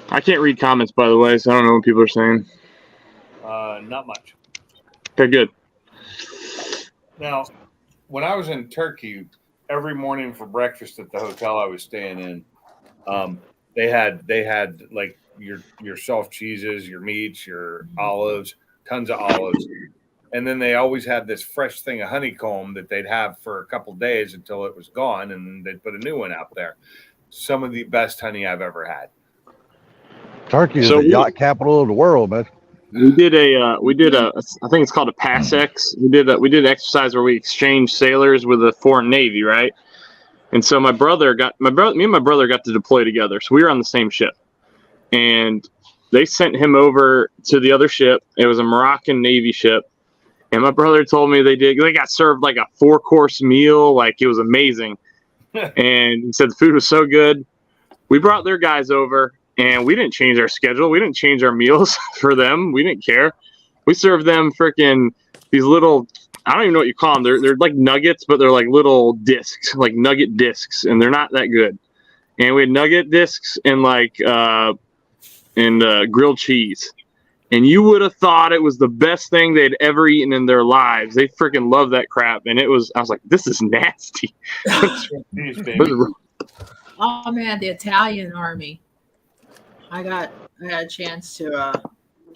I can't read comments, by the way, so I don't know what people are saying. Not much. Okay, good. Now, when I was in Turkey, every morning for breakfast at the hotel I was staying in, they had like your soft cheeses, your meats, your olives, tons of olives. And then they always had this fresh thing of honeycomb that they'd have for a couple of days until it was gone, and then they'd put a new one out there. Some of the best honey I've ever had. Turkey is the yacht capital of the world, man. We did I think it's called a PASSEX. We did an exercise where we exchanged sailors with the foreign navy, right? And so me and my brother got to deploy together. So we were on the same ship, and they sent him over to the other ship. It was a Moroccan Navy ship. And my brother told me they got served like a 4-course meal. Like, it was amazing. And he said the food was so good. We brought their guys over, and we didn't change our schedule. We didn't change our meals for them. We didn't care. We served them freaking these little, I don't even know what you call them. They're like nuggets, but they're like little discs, like nugget discs, and they're not that good. And we had nugget discs and grilled cheese. And you would have thought it was the best thing they'd ever eaten in their lives. They freaking love that crap. And I was like, this is nasty. Oh man, the Italian army. I had a chance to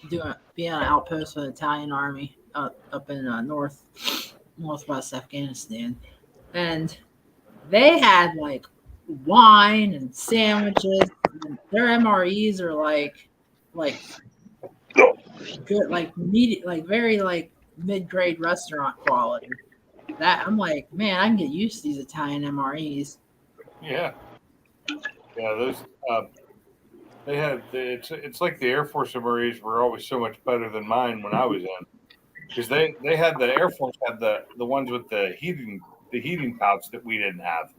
be on an outpost for the Italian army up in northwest Afghanistan, and they had like wine and sandwiches. And their MREs are like good, like very like mid-grade restaurant quality. That I'm like, man, I can get used to these Italian MREs. Yeah. Yeah, those they had it's like the Air Force MREs were always so much better than mine when I was in. Because they had the Air Force had the ones with the heating pouch that we didn't have.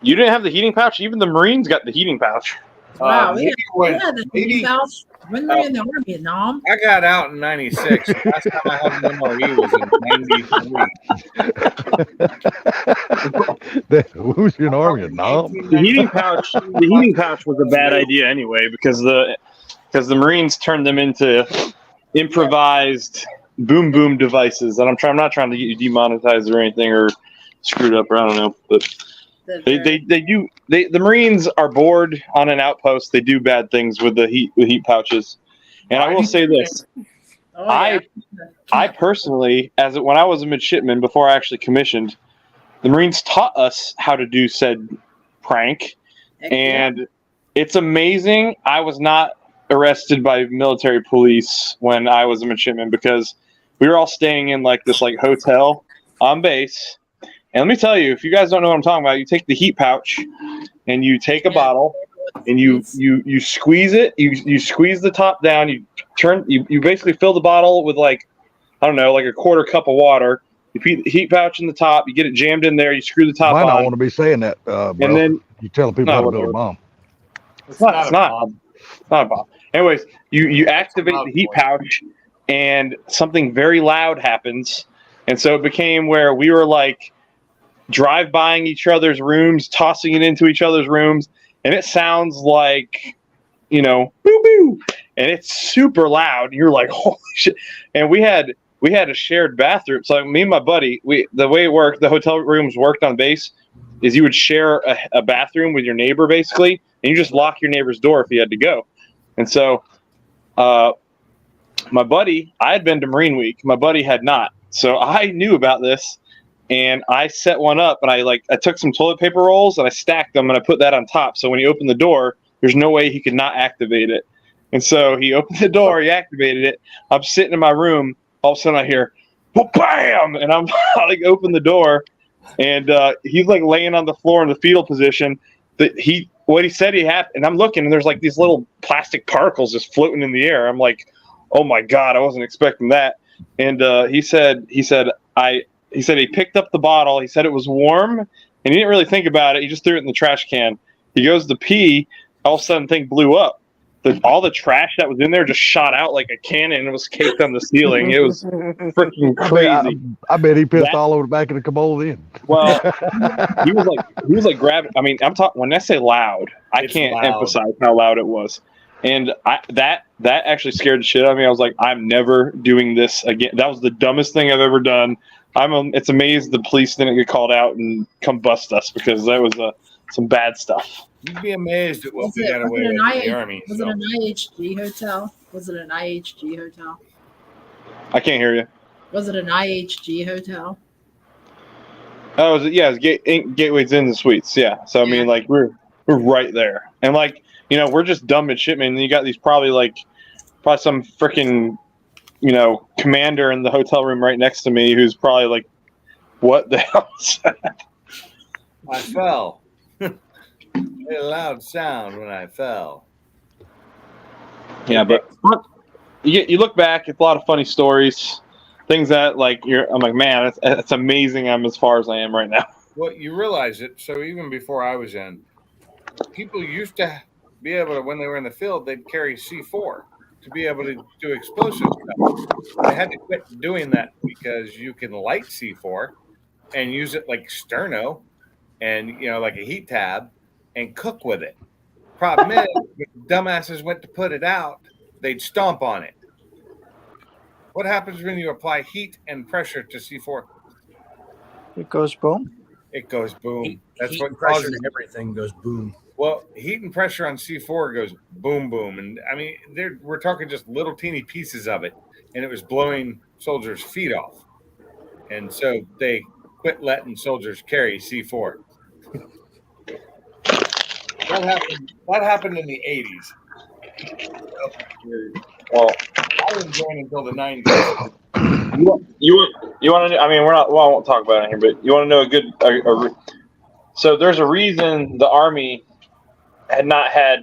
You didn't have the heating pouch? Even the Marines got the heating pouch. Wow, maybe we had the heating pouch when we were in the Army, Nom. I got out in '96. Last time I had an MRE was in '93. Who's in Army? No. The heating pouch was a bad idea anyway because the Marines turned them into improvised boom devices. And I'm not trying to get you demonetized or anything or screwed up or I don't know, but the Marines are bored on an outpost. They do bad things with the heat pouches. And I will say this. Oh, yeah. I personally, when I was a midshipman before I actually commissioned, the Marines taught us how to do said prank. And it's amazing. I was not arrested by military police when I was a midshipman because we were all staying in this hotel on base. And let me tell you, if you guys don't know what I'm talking about, you take the heat pouch and you take a bottle and you squeeze it. You squeeze the top down. You basically fill the bottle with a quarter cup of water. You put the heat pouch in the top. You get it jammed in there. You screw the top Might on. not want to be saying that, bro. And then you telling people how to build a bomb. It's not a bomb. Anyways, you activate the heat pouch and something very loud happens. And so it became where we were drive-bying each other's rooms, tossing it into each other's rooms, and it sounds like, boo boo, and it's super loud. You're like, holy shit! And we had a shared bathroom. So me and my buddy, the way it worked, the hotel rooms worked on base, is you would share a bathroom with your neighbor basically, and you just lock your neighbor's door if you had to go. And so, my buddy, I had been to Marine Week. My buddy had not, so I knew about this. And I set one up, and I took some toilet paper rolls and I stacked them, and I put that on top. So when he opened the door, there's no way he could not activate it. And so he opened the door, he activated it. I'm sitting in my room. All of a sudden I hear, bam! And I'm open the door, and he's laying on the floor in the fetal position. What he said he had, and I'm looking, and there's these little plastic particles just floating in the air. I'm like, oh my God, I wasn't expecting that. And he said he picked up the bottle. He said it was warm, and he didn't really think about it. He just threw it in the trash can. He goes to pee. All of a sudden, the thing blew up. All the trash that was in there just shot out like a cannon, and it was caked on the ceiling. It was freaking crazy. I bet he pissed all over the back of the commode then. Well, he was grabbing. I mean, I'm talking. When I say loud, I can't emphasize how loud it was. And that actually scared the shit out of me. I was like, I'm never doing this again. That was the dumbest thing I've ever done. It's amazed the police didn't get called out and come bust us because that was some bad stuff. You'd be amazed at what we got away with in the Army. Was it an IHG hotel? Was it an IHG hotel? I can't hear you. Was it an IHG hotel? Oh, it's Gateway's Inns and Suites. Yeah. So I mean, we're right there, and we're just dumb midshipmen. And you got these probably some freaking commander in the hotel room right next to me who's probably what the hell is that? I fell. Made a loud sound when I fell. Yeah, but you look back, it's a lot of funny stories, things that I'm like, man, it's amazing I'm as far as I am right now. Well, you realize it. So even before I was in, people used to be able to, when they were in the field, they'd carry C4 to be able to do explosive stuff. I had to quit doing that because you can light C4 and use it like sterno and, like a heat tab and cook with it. Problem is, if dumbasses went to put it out, they'd stomp on it. What happens when you apply heat and pressure to C4? It goes boom. It goes boom. That's Heat what and pressure causes and everything goes boom. Well, heat and pressure on C4 goes boom, boom. And I mean, we're talking just little teeny pieces of it. And it was blowing soldiers' feet off. And so they quit letting soldiers carry C4. That happened in the 80s. Well, I didn't join until the 90s. You want to? I mean, we're not. Well, I won't talk about it here, but you want to know a good. So there's a reason the Army had not had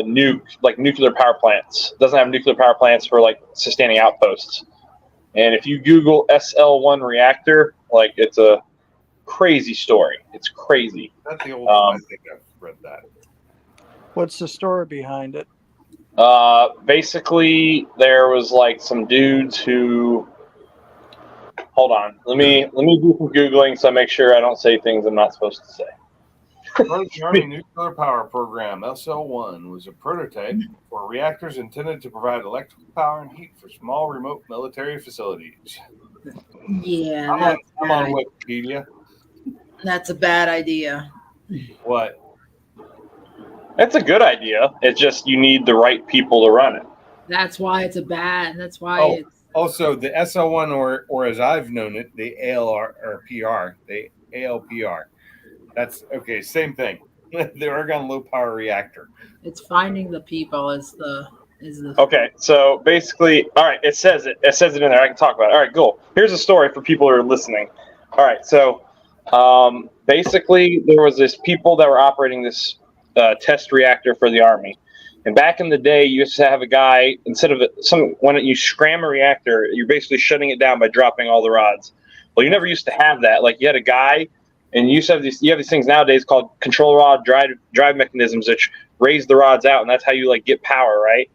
nuclear power plants. Doesn't have nuclear power plants for like sustaining outposts. And if you Google SL1 reactor, like it's a crazy story. It's crazy. That's the old one. I think I've read that. What's the story behind it? Basically, there was like some dudes who. Hold on. Let me do some googling so I make sure I don't say things I'm not supposed to say. The Army Nuclear Power Program (SL1) was a prototype for reactors intended to provide electrical power and heat for small remote military facilities. Yeah, I'm on Wikipedia. that's a bad idea. What? It's a good idea. It's just you need the right people to run it. That's why it's a bad. That's why Oh. it's. Also, the SL1, or as I've known it, the ALPR. That's okay. Same thing. The Argon Low Power Reactor. It's finding the people is the. Okay, so basically, all right, it says it in there. I can talk about it. All right, cool. Here's a story for people who are listening. All right, so basically, there was this people that were operating this test reactor for the Army. And back in the day, you used to have a guy, instead of when you scram a reactor, you're basically shutting it down by dropping all the rods. Well, you never used to have that. Like you had a guy, and you used to have you have these things nowadays called control rod drive mechanisms, which raise the rods out, and that's how you like get power, right?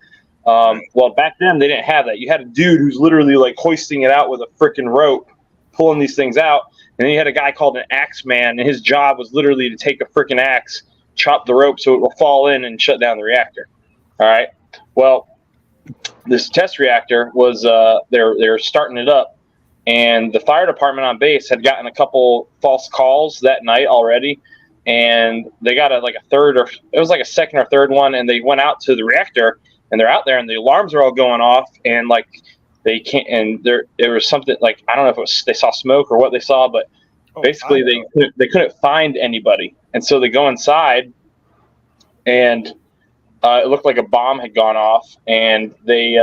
Well, back then they didn't have that. You had a dude who's literally like hoisting it out with a freaking rope, pulling these things out, and then you had a guy called an axe man, and his job was literally to take a freaking axe, chop the rope so it will fall in and shut down the reactor. All right. Well, this test reactor was they're starting it up, and the fire department on base had gotten a couple false calls that night already, and they got a second or third one, and they went out to the reactor, and they're out there, and the alarms are all going off, and like they can't, and there was something like I don't know if it was they saw smoke or what they saw, but basically they couldn't find anybody, and so they go inside, and it looked like a bomb had gone off, and they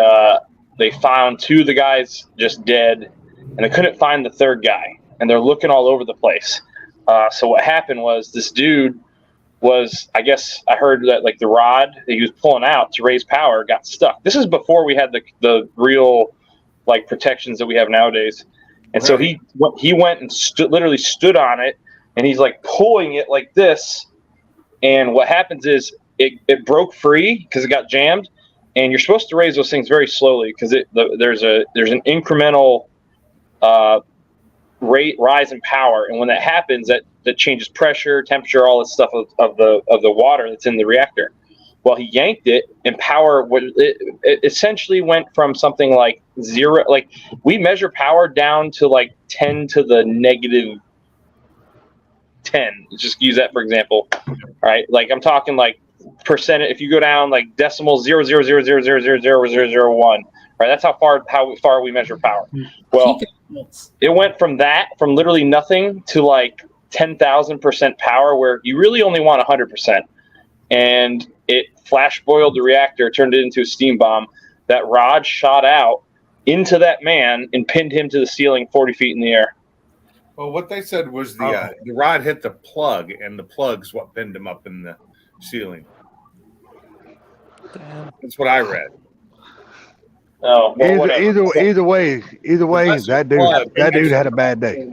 found two of the guys just dead, and they couldn't find the third guy, and they're looking all over the place. So what happened was this dude was, I guess I heard that like the rod that he was pulling out to raise power got stuck. This is before we had the real like protections that we have nowadays, and so he went and literally stood on it, and he's like pulling it like this, and what happens is it broke free because it got jammed, and you're supposed to raise those things very slowly because there's an incremental rise in power, and when that happens, that changes pressure, temperature, all this stuff of the water that's in the reactor. Well, he yanked it, and power it essentially went from something like zero, like we measure power down to like 10 to the negative 10. Let's just use that for example. All right, like I'm talking like percent. If you go down like decimal 0.000000001, right? That's how far we measure power. Well, it went from literally nothing to like 10,000% power, where you really only want 100%, and it flash boiled the reactor, turned it into a steam bomb. That rod shot out into that man and pinned him to the ceiling 40 feet in the air. Well, what they said was the rod hit the plug, and the plug's what pinned him up in the ceiling. Damn. That's what I read. Oh, well, either way, that dude had a bad day.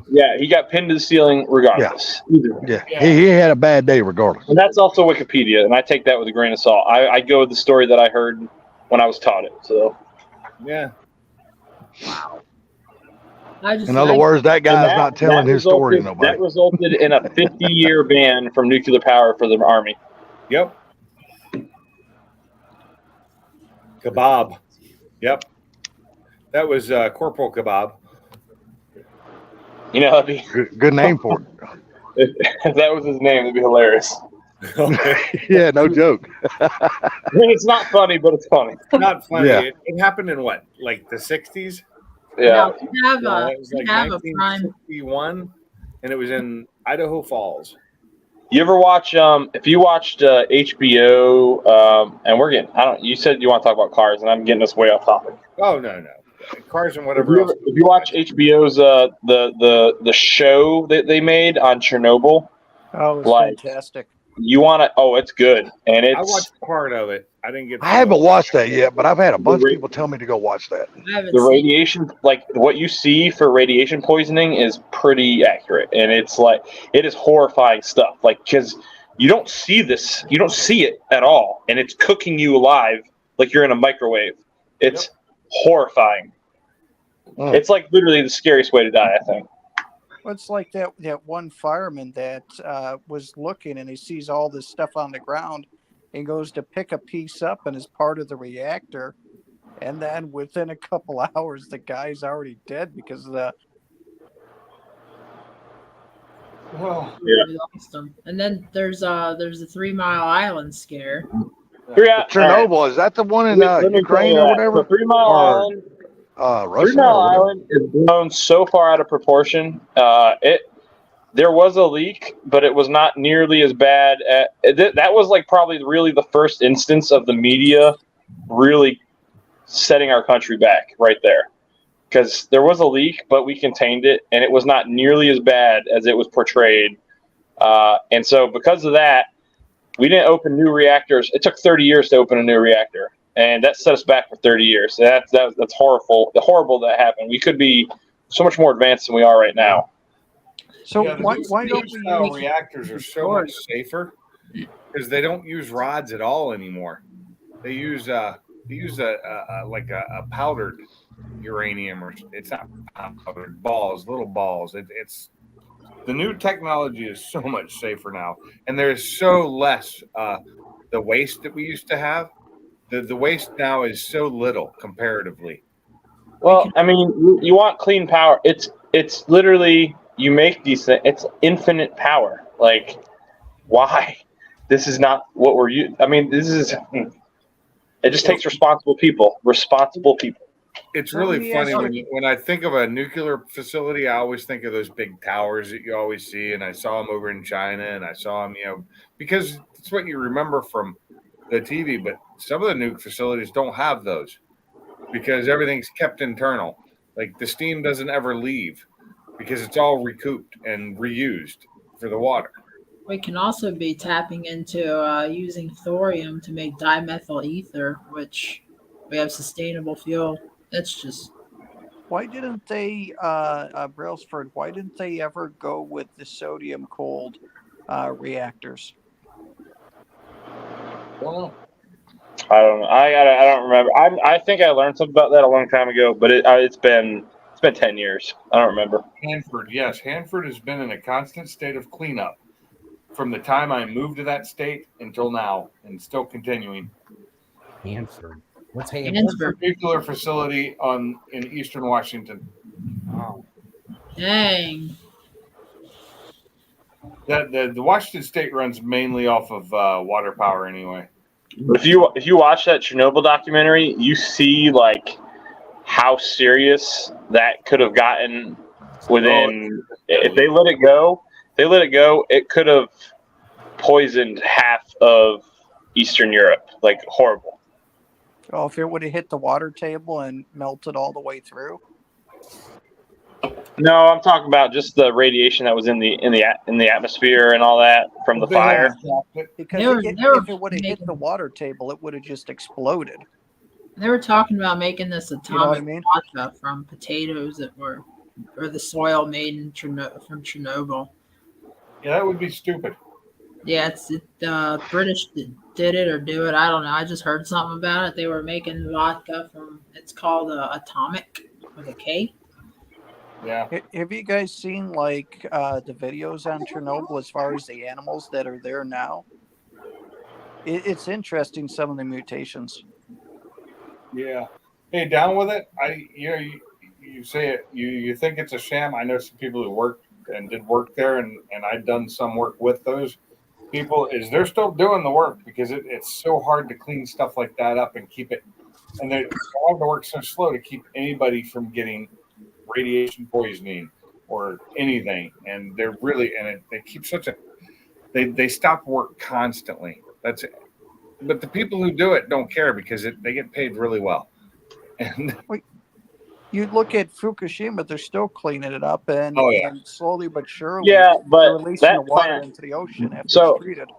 Yeah, he got pinned to the ceiling regardless. Yeah. He had a bad day regardless. And that's also Wikipedia, and I take that with a grain of salt. I go with the story that I heard when I was taught it. So, yeah. In other words, that guy's not telling his story to nobody. That resulted in a 50-year ban from nuclear power for the Army. Yep. Kebab. Yep. That was Corporal Kebab. You know, that'd be Good name for it. if that was his name, it'd be hilarious. Yeah, no joke. I mean, it's not funny, but it's funny. Not funny. Yeah. It happened in what, like the 60s? Yeah. Now, we have It was like a prime. 1961, and it was in Idaho Falls. You ever watch? If you watched HBO, and we're getting, you said you want to talk about cars, and I'm getting us way off topic. Oh no. cars and whatever else. If you watch HBO's the show that they made on Chernobyl, Oh, it's Like- fantastic. you want to. Oh, it's good, and I it's watched part of it. I didn't get. I haven't watched that yet, but I've had a bunch of people tell me to go watch that. I haven't the seen radiation. Like what you see for radiation poisoning is pretty accurate, and it's like it is horrifying stuff. Like because you don't see this, you don't see it at all, and it's cooking you alive like you're in a microwave. It's horrifying. Mm. It's like literally the scariest way to die, I think. Well, it's like that one fireman that was looking and he sees all this stuff on the ground and goes to pick a piece up and is part of the reactor. And then within a couple hours, the guy's already dead because of the. Well, we lost them. And then there's a 3 Mile Island scare. Chernobyl, is that the one in Ukraine or whatever? So 3 Mile Or, Island. Russia 3 Mile or whatever? Island is blown so far out of proportion. There was a leak, but it was not nearly as bad. That was like probably really the first instance of the media really setting our country back right there. Because there was a leak, but we contained it, and it was not nearly as bad as it was portrayed. And so because of that, we didn't open new reactors. It took 30 years to open a new reactor. And that set us back for 30 years. That's horrible that happened. We could be so much more advanced than we are right now. So yeah, the why don't new style we? reactors are so much safer because they don't use rods at all anymore. They use like a powdered uranium, or it's not powdered, little balls. It's the new technology is so much safer now, and there's so less the waste that we used to have. The waste now is so little comparatively. Well, I mean, you want clean power. It's literally you make these things. It's infinite power. Like, why? This is not what we're using. I mean, this is. It just takes responsible people. Responsible people. It's Well, really let me funny ask when I think of a nuclear facility. I always think of those big towers that you always see, and I saw them over in China, and I saw them, because it's what you remember from the TV. But some of the nuke facilities don't have those because everything's kept internal. Like the steam doesn't ever leave because it's all recouped and reused for the water. We can also be tapping into using thorium to make dimethyl ether, which we have sustainable fuel. That's just Why didn't they, Brailsford? Why didn't they ever go with the sodium cooled reactors? Well, I don't know. I don't remember. I think I learned something about that a long time ago, but it's been 10 years. I don't remember. Hanford, yes, Hanford has been in a constant state of cleanup from the time I moved to that state until now, and still continuing. Hanford. What's Hanford? Hanford. Nuclear facility in eastern Washington. Oh. dang. The Washington State runs mainly off of water power anyway. If you watch that Chernobyl documentary, you see like how serious that could have gotten within. If they let it go, it could have poisoned half of Eastern Europe. Like horrible. Oh, if it would have hit the water table and melted all the way through. No, I'm talking about just the radiation that was in the atmosphere and all that from the fire. Because They were- if they were it would have hit making- the water table, it would have just exploded. They were talking about making this You know what I atomic mean? vodka from potatoes that were, or the soil made in from Chernobyl. Yeah, that would be stupid. Yeah, the British did it or do it. I don't know. I just heard something about it. They were making vodka from. It's called Atomic with a K. Yeah. Have you guys seen like the videos on Chernobyl as far as the animals that are there now? It's interesting, some of the mutations. Yeah. Hey, down with it. You say it. You think it's a sham. I know some people who worked and did work there, and I've done some work with those people. They're still doing the work because it's so hard to clean stuff like that up and keep it. And they have to work so slow to keep anybody from getting radiation poisoning or anything. And they're really they keep such a they stop work constantly. That's it. But the people who do it don't care because they get paid really well. And you look at Fukushima, they're still cleaning it up, and, Oh, yeah. and slowly but surely, Yeah, they're but releasing the that water plant, into the ocean after so it's treated.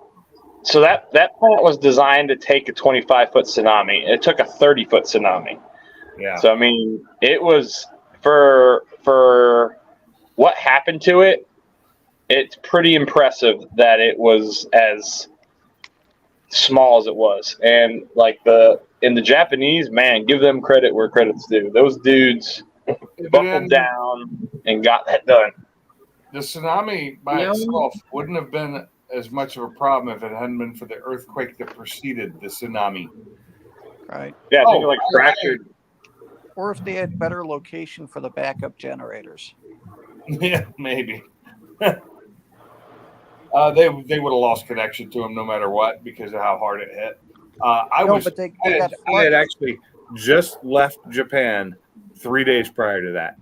so that plant was designed to take a 25-foot tsunami. It took a 30-foot tsunami. Yeah. So I mean, it was for what happened to it. It's pretty impressive that it was as small as it was, and like the Japanese, man, give them credit where credit's due. Those dudes buckled down and got that done. The tsunami by Yeah. itself wouldn't have been as much of a problem if it hadn't been for the earthquake that preceded the tsunami. Right. Yeah, I think Oh, it like fractured. Or if they had better location for the backup generators. Yeah, maybe. They would have lost connection to him no matter what because of how hard it hit. I had actually just left Japan 3 days prior to that,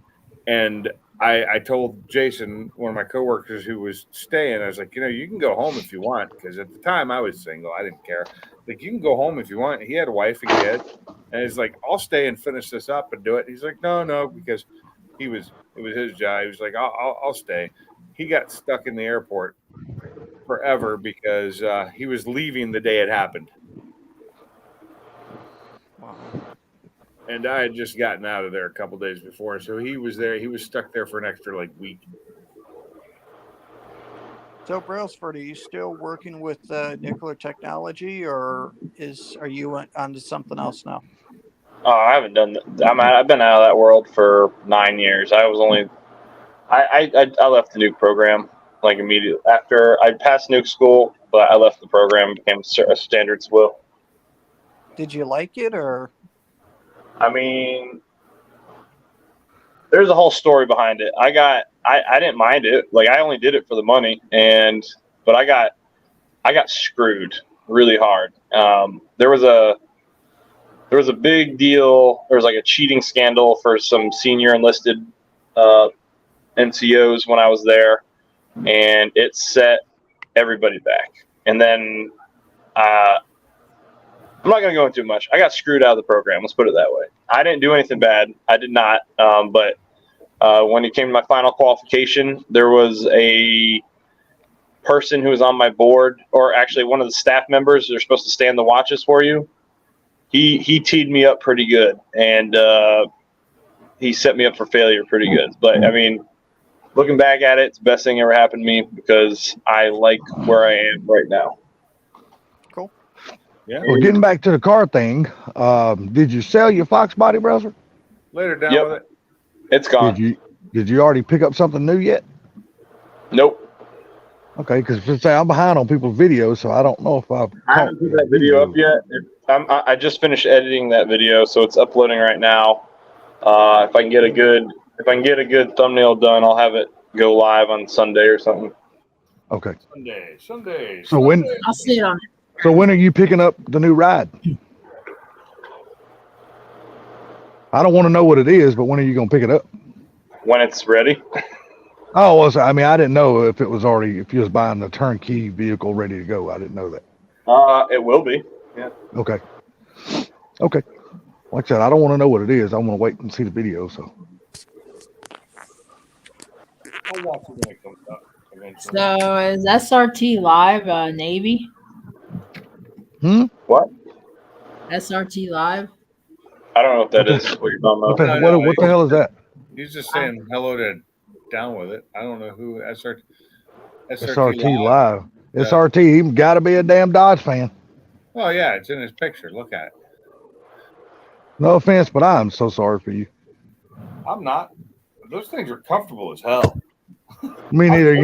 and I told Jason, one of my coworkers who was staying, I was like, you can go home if you want, because at the time I was single, I didn't care. Like, you can go home if you want. He had a wife and kid, and he's like, I'll stay and finish this up and do it. He's like, no, because it was his job. He was like, I'll stay. He got stuck in the airport forever because he was leaving the day it happened. Wow. And I had just gotten out of there a couple days before, so he was there. He was stuck there for an extra week. So, Brailsford, are you still working with nuclear technology, or are you onto something else now? Oh, I haven't done that. I've been out of that world for 9 years. I left the nuke program like immediately after I passed nuke school, but I left the program and became a standard SWIL. Did you like it, or? I mean, there's a whole story behind it. I didn't mind it. Like, I only did it for the money, but I got screwed really hard. There was a big deal. There was like a cheating scandal for some senior enlisted NCOs when I was there, and it set everybody back. And then I'm not going to go into too much. I got screwed out of the program. Let's put it that way. I didn't do anything bad. I did not. But when it came to my final qualification, there was a person who was on my board, or actually one of the staff members. They're supposed to stand the watches for you. He teed me up pretty good, and he set me up for failure pretty good. But I mean, looking back at it, it's the best thing ever happened to me because I like where I am right now. Cool. Yeah. Well, getting back to the car thing, did you sell your Fox body, browser? Later down Yep. with it. It's gone. Did you already pick up something new yet? Nope. Okay, because I'm behind on people's videos, so I don't know if I haven't put that video up yet. I just finished editing that video, so it's uploading right now. If I can get a good thumbnail done, I'll have it go live on Sunday or something. Okay. Sunday. So when I'll see it on it. So when are you picking up the new ride? I don't want to know what it is, but when are you going to pick it up? When it's ready. Oh, well, I mean, I didn't know if you was buying the turnkey vehicle ready to go. I didn't know that. It will be. Yeah. Okay. Like I said, I don't want to know what it is. I want to wait and see the video. So. I'll watch it when it comes up eventually. So is SRT Live Navy? What? SRT Live? I don't know what that is. What you're talking about? What the hell is that? He's just saying hello to Down With It. I don't know who SRT Live. SRT, he got to be a damn Dodge fan. Oh, yeah, it's in his picture. Look at it. No offense, but I'm so sorry for you. I'm not. Those things are comfortable as hell. Me neither.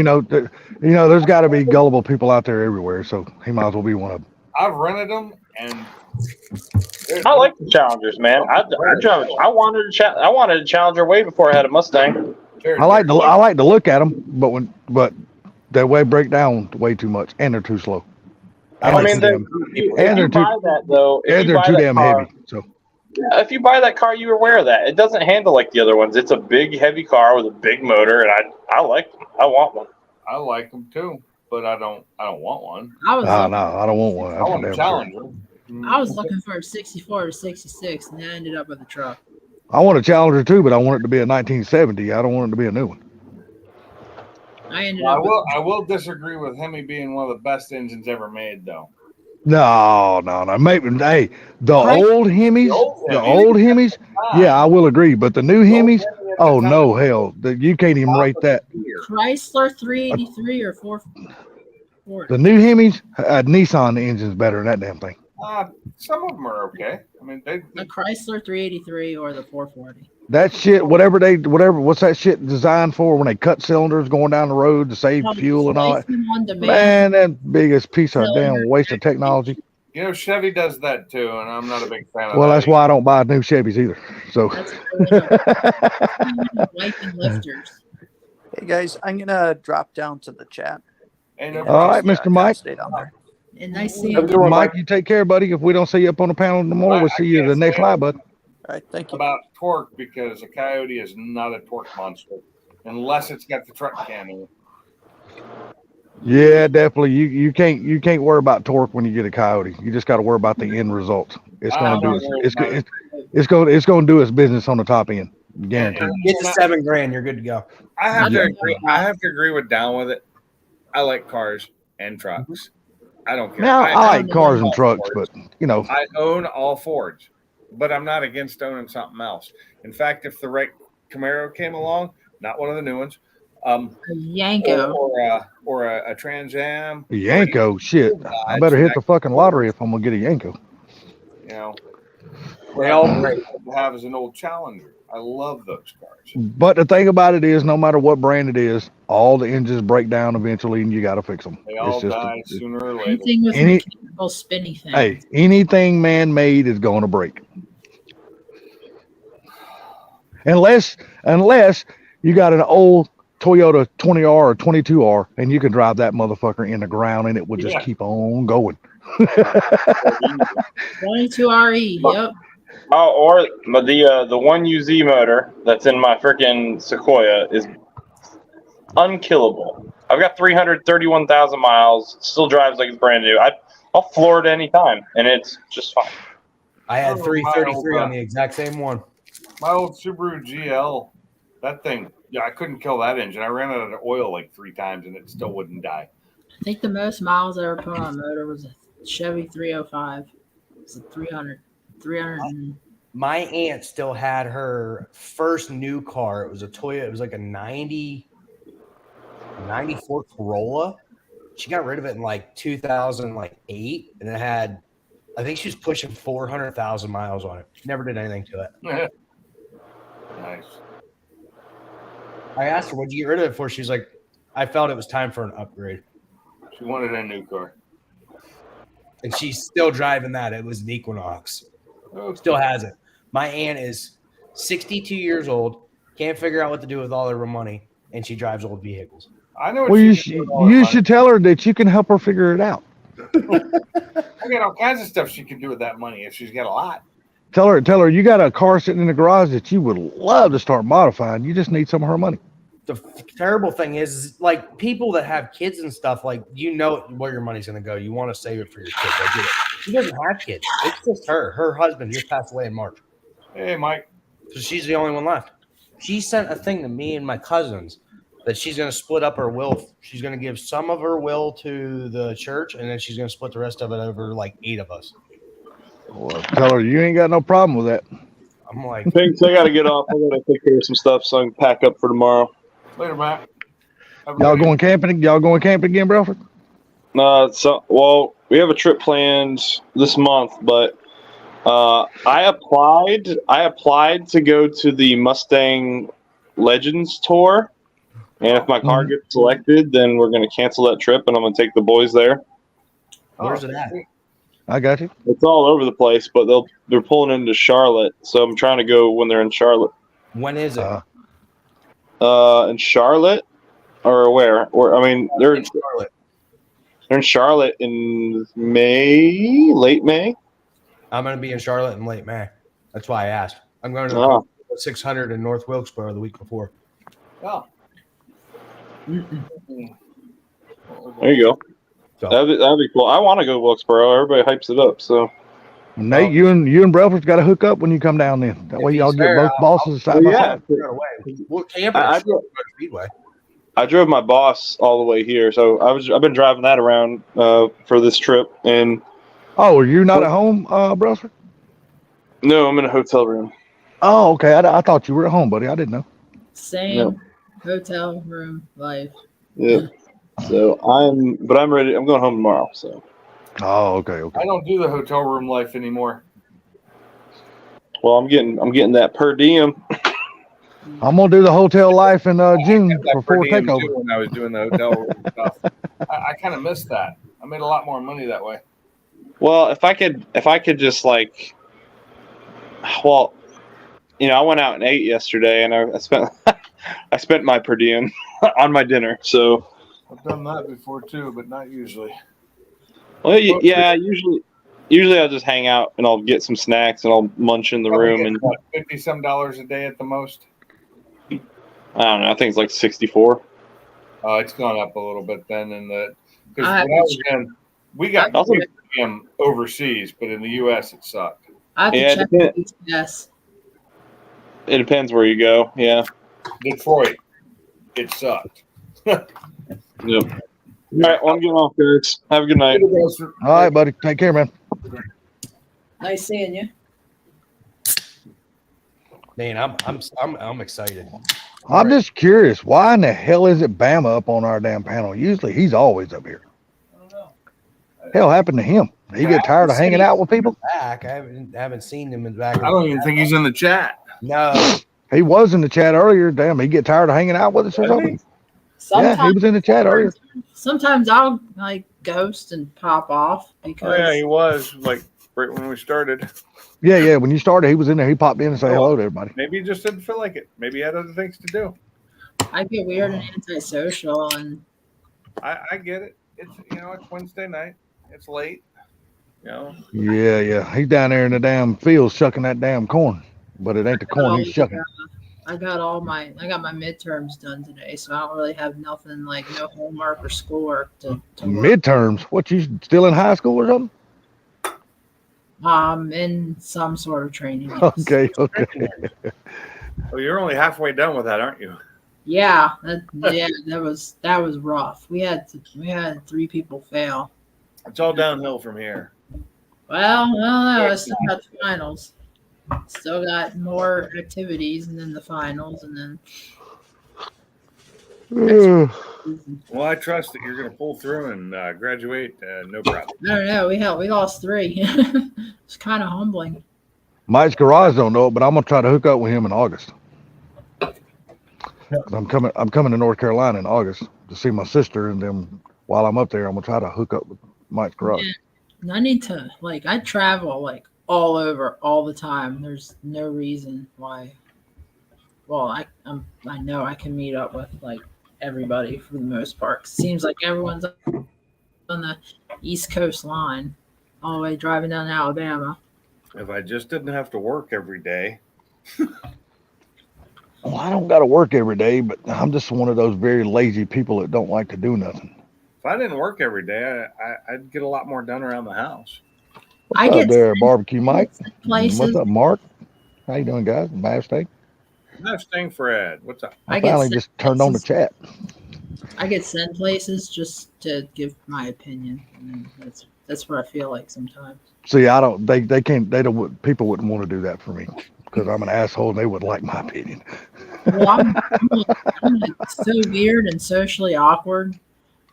There's got to be gullible people out there everywhere, so he might as well be one of them. I've rented them, and I like the Challengers, man. I wanted a Challenger way before I had a Mustang. I like to look at them, but they break down way too much, and they're too slow. I mean, they're too damn heavy. So if you buy that car, you're aware of that. It doesn't handle like the other ones. It's a big, heavy car with a big motor, and I like them. I want one. I like them too, but I don't want one. no, I don't want one. I want a Challenger. I was looking for a 64 or 66, and I ended up with a truck. I want a Challenger too, but I want it to be a 1970. I don't want it to be a new one. I ended I up. I will disagree with Hemi being one of the best engines ever made, though. No. Maybe hey, the Right. old Hemis, the old Hemis. Yeah, I will agree. But the new Hemis, oh no, hell, you can't even rate that. Chrysler 383 or 440. The new Hemis, Nissan engine's better than that damn thing. Some of them are okay. I mean, The Chrysler 383 or the 440. That shit, whatever, what's that shit designed for when they cut cylinders going down the road to save fuel and all that? On demand. Man, that biggest piece of damn waste of technology. you know, Chevy does that too, and I'm not a big fan of Well, that. that's why I don't buy new Chevys either. So, That's wiping lifters. Hey guys, I'm gonna drop down to the chat. Ain't no all right, Just, Mr. Mike. Stay down there. And nice seeing Mike, you take care, buddy. If we don't see you up on the panel tomorrow, we'll see you the next live, bud. All right, thank you. about torque because a Coyote is not a torque monster unless it's got the truck cam in it. Yeah, definitely. You can't worry about torque when you get a Coyote. You just got to worry about the end result. It's going to do it's going to do its business on the top end, guaranteed. Get to $7,000, you're good to go. I have to agree. I have to agree with Down with it. I like cars and trucks. I don't care. Now I like cars and trucks, Fords. but you know, I own all Fords, but I'm not against owning something else. In fact, if the right Camaro came along, not one of the new ones, Yanko or a Trans Am, a Yanko, shit. I better hit the fucking lottery if I'm gonna get a Yanko. you know, They all great. to have as an old Challenger. I love those cars. But the thing about it is, no matter what brand it is, all the engines break down eventually, and you got to fix them. They all die sooner or later. anything with mechanical spinny thing. Hey, anything man-made is going to break, unless you got an old Toyota 20R or 22R, and you can drive that motherfucker in the ground, and it will just keep on going. 22 RE. Yep. Oh, or the one UZ motor that's in my freaking Sequoia is unkillable. I've got 331,000 miles. Still drives like it's brand new. I'll floor it any time, and it's just fine. I had 333 on the exact same one. My old Subaru GL, that thing, I couldn't kill that engine. I ran out of oil like 3 times, and it still wouldn't die. I think the most miles I ever put on a motor was a Chevy 305. It was a 300. My aunt still had her first new car. It was a Toyota. It was like a 94 Corolla. She got rid of it in like 2008, and it had, I think she was pushing 400,000 miles on it. Never did anything to it. Nice. I asked her, "What'd you get rid of it for?" She's like, "I felt it was time for an upgrade." She wanted a new car. And she's still driving that. It was an Equinox. Still has it. My aunt is 62 years old, can't figure out what to do with all her money, and she drives old vehicles. I know. What Well, you should tell her that you can help her figure it out. I got all kinds of stuff she can do with that money if she's got a lot. Tell her you got a car sitting in the garage that you would love to start modifying. You just need some of her money. The terrible thing is, like, people that have kids and stuff, like, you know where your money's going to go. You want to save it for your kids. I get it. She doesn't have kids. It's just her. Her husband just passed away in March. Hey, Mike. So she's the only one left. She sent a thing to me and my cousins that she's going to split up her will. She's going to give some of her will to the church, and then she's going to split the rest of it over like 8 of us. Well, tell her you ain't got no problem with that. I'm like, Thanks. I got to get off. I got to take care of some stuff so I can pack up for tomorrow. Later, Matt. Y'all going camping? Y'all going camping again, Bradford? Well, we have a trip planned this month, but I applied to go to the Mustang Legends tour, and if my car gets selected, then we're going to cancel that trip, and I'm going to take the boys there. where's it at? I got you. It's all over the place, but they're pulling into Charlotte, so I'm trying to go when they're in Charlotte. When is it? In Charlotte, or where? Or I mean, they're in Charlotte. They're in Charlotte in May, late May. I'm going to be in Charlotte in late May. That's why I asked. I'm going to 600 in North Wilkesboro the week before. Oh. There you go. So, That'd be cool. I want to go to Wilkesboro. Everybody hypes it up. So Nate, you and Breakfast got to hook up when you come down there. That way y'all get both bosses side by side. Right away. We'll camp at Speedway. I drove my boss all the way here, so I've been driving that around for this trip. And oh, are you not at home, Brussels? no, I'm in a hotel room. Oh, okay. I thought you were at home, buddy. I didn't know. Same hotel room life. Yeah. So I'm ready. I'm going home tomorrow. So. Oh, okay. I don't do the hotel room life anymore. Well, I'm getting that per diem. I'm gonna do the hotel life in June before takeover. When I was doing the hotel room stuff, I kind of missed that. I made a lot more money that way. Well, if I could just like, well, I went out and ate yesterday, and I spent my per diem on my dinner. So I've done that before too, but not usually. Well, yeah, usually I'll just hang out and I'll get some snacks and I'll munch in the room and $50-some a day at the most. I don't know. I think it's like 64. It's gone up a little bit then, because we got premium overseas, but in the U.S. it sucked. I have to check the GPS. It depends where you go. Yeah. Detroit, it sucked. Yep. All right, well, I'm getting off, guys. Have a good night. All right, buddy. Take care, man. Nice seeing you. Man, I'm excited. I'm just curious. Why in the hell is it Bama up on our damn panel? Usually he's always up here. I don't know. Hell happened to him? He get tired of hanging out with people? Back. I haven't seen him in the back. I don't even think he's in the chat. No. He was in the chat earlier. Damn, he get tired of hanging out with us or something? Yeah, he was in the chat earlier. Sometimes I'll like ghost and pop off because. Oh, yeah, he was like right when we started. Yeah. When you started, he was in there. He popped in and said hello to everybody. Maybe he just didn't feel like it. Maybe he had other things to do. I get weird and antisocial, and I get it. It's it's Wednesday night. It's late. Yeah. He's down there in the damn field shucking that damn corn, but it ain't the corn he's shucking. I got my midterms done today, so I don't really have nothing like no homework or schoolwork to work. Midterms? What, you still in high school or something? In some sort of training. Yes. Okay. Well, you're only halfway done with that, aren't you? Yeah, that was rough. We had 3 people fail. It's all downhill from here. Well, I don't know. I still got the finals. Still got more activities, and then the finals, and then. Well, I trust that you're going to pull through and graduate. No problem. I don't know. We lost 3. It's kind of humbling. Mike's Garage don't know it, but I'm gonna try to hook up with him in August. I'm coming to North Carolina in August to see my sister, and then while I'm up there, I'm gonna try to hook up with Mike's Garage. Yeah, I need to I travel all over all the time. There's no reason why. Well, I know I can meet up with everybody for the most part. Seems like everyone's on the East Coast line, all the way driving down to Alabama. If I just didn't have to work every day. Well, I don't got to work every day, but I'm just one of those very lazy people that don't like to do nothing. If I didn't work every day, I'd get a lot more done around the house. What's up there, Barbecue Mike? Places. What's up, Mark? How you doing, guys? Bastang. Bastang Fred. What's up? I finally just turned on the chat. I get sent places just to give my opinion. And that's what I feel like sometimes. See, I don't. They can't. They don't. People wouldn't want to do that for me because I'm an asshole and they wouldn't like my opinion. Well, I'm so weird and socially awkward,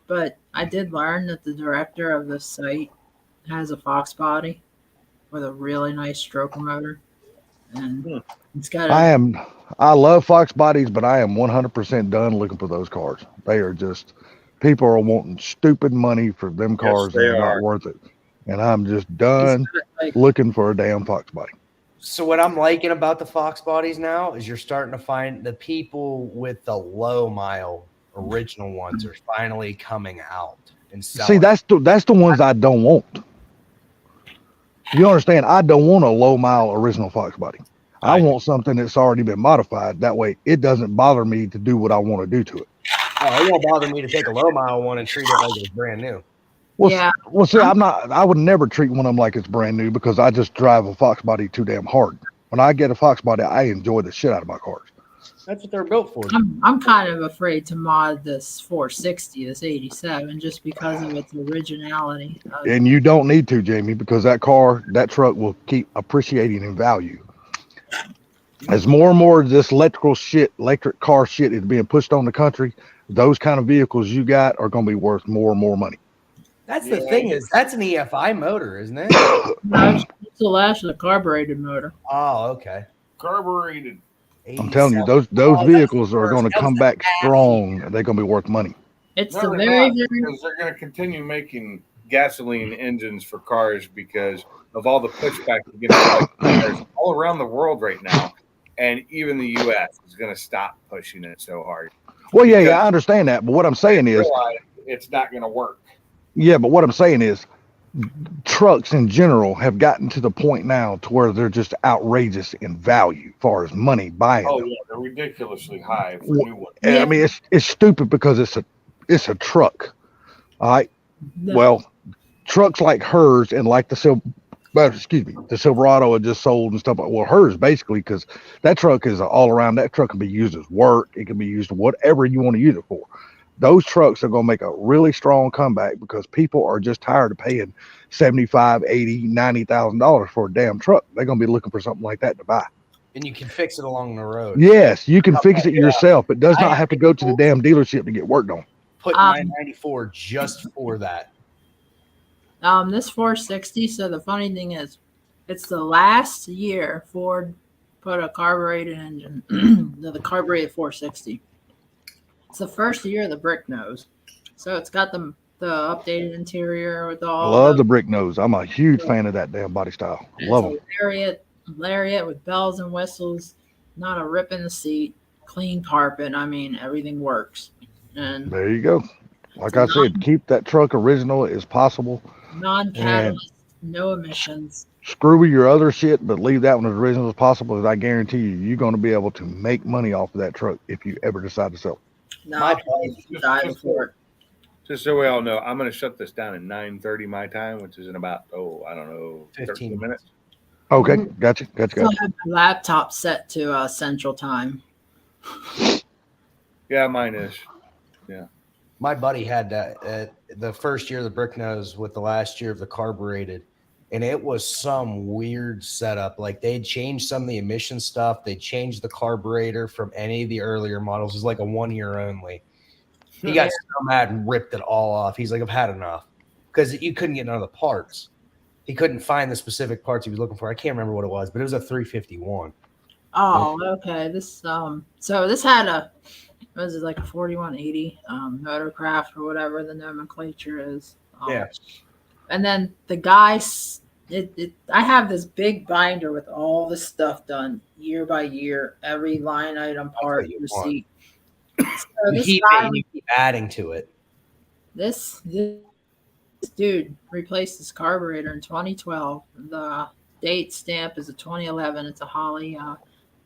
but I did learn that the director of the site has a Fox body with a really nice stroker motor, and it's got. I love Fox bodies, but I am 100% done looking for those cars. They are just people are wanting stupid money for them cars. Yes, they and they're not worth it, and I'm just done looking for a damn Fox body. So what I'm liking about the Fox bodies now is you're starting to find the people with the low mile original ones are finally coming out and selling. See, that's the ones I don't want. You understand? I don't want a low mile original Fox body. I want something that's already been modified. That way it doesn't bother me to do what I want to do to it. Oh, it won't bother me to take a low mile one and treat it like it's brand new. Well, Yeah. well, see, I would never treat one of them like it's brand new because I just drive a Fox body too damn hard. When I get a Fox body, I enjoy the shit out of my cars. That's what they're built for. I'm kind of afraid to mod this 460, this 87, just because of its originality. And you don't need to, Jamie, because that truck will keep appreciating in value. As more and more of this electric car shit is being pushed on the country, those kind of vehicles you got are going to be worth more and more money. That's the thing is that's an EFI motor, isn't it? No, it's the last of the carbureted motor. Oh, okay. Carbureted. I'm telling you, those vehicles are going to come back strong. They're going to be worth money. It's No, the they're very, not, very because they're going to continue making gasoline engines for cars because of all the pushback against cars all around the world right now, and even the U.S. is going to stop pushing it so hard. Well, yeah, I understand that, but what I'm saying is, it's not going to work. yeah, but what I'm saying is, trucks in general have gotten to the point now to where they're just outrageous in value, as far as money buying Oh them. yeah, they're ridiculously high for new ones. And, I mean, it's stupid because it's a truck. All right. Well, trucks like hers and like the Silverado I just sold and stuff. Well, hers basically, because that truck is all around. That truck can be used as work. It can be used whatever you want to use it for. Those trucks are going to make a really strong comeback because people are just tired of paying $75,000, $80,000, $90,000 for a damn truck. They're going to be looking for something like that to buy. And you can fix it along the road. Yes, you can fix it yourself. It does not have to go to the damn dealership to get worked on. Put my 94 just for that. This 460. So the funny thing is, it's the last year Ford put a carbureted engine, the carbureted 460. It's the first year of the brick nose, so it's got the updated interior with all. Love the brick nose. I'm a huge fan of that damn body style. Love them. Lariat with bells and whistles, not a rip in the seat, clean carpet. I mean, everything works. And There you go. Like I said, keep that truck original as possible. non-catalyst, no emissions. Screw with your other shit, but leave that one as original as possible. As I guarantee you, you're going to be able to make money off of that truck if you ever decide to sell it. No, My die before it. Just so we all know, I'm going to shut this down at 9:30 my time, which is in about 13 minutes. Okay, gotcha. I have my laptop set to Central Time. Yeah, mine is. My buddy had the first year of the brick nose with the last year of the carbureted, and it was some weird setup. Like they'd changed some of the emission stuff. They changed the carburetor from any of the earlier models. It was like a 1 year only. He got so mad and ripped it all off. He's like, I've had enough, because you couldn't get none of the parts. He couldn't find the specific parts he was looking for. I can't remember what it was, but it was a 351. Oh, okay. This so this had a was it like a 4180 Motorcraft or whatever the nomenclature is. Yeah. And then the guys, I have this big binder with all the stuff done year by year, every line item, part, receipt. So You keep adding to it. This dude replaced his carburetor in 2012. The date stamp is a 2011. It's a Holley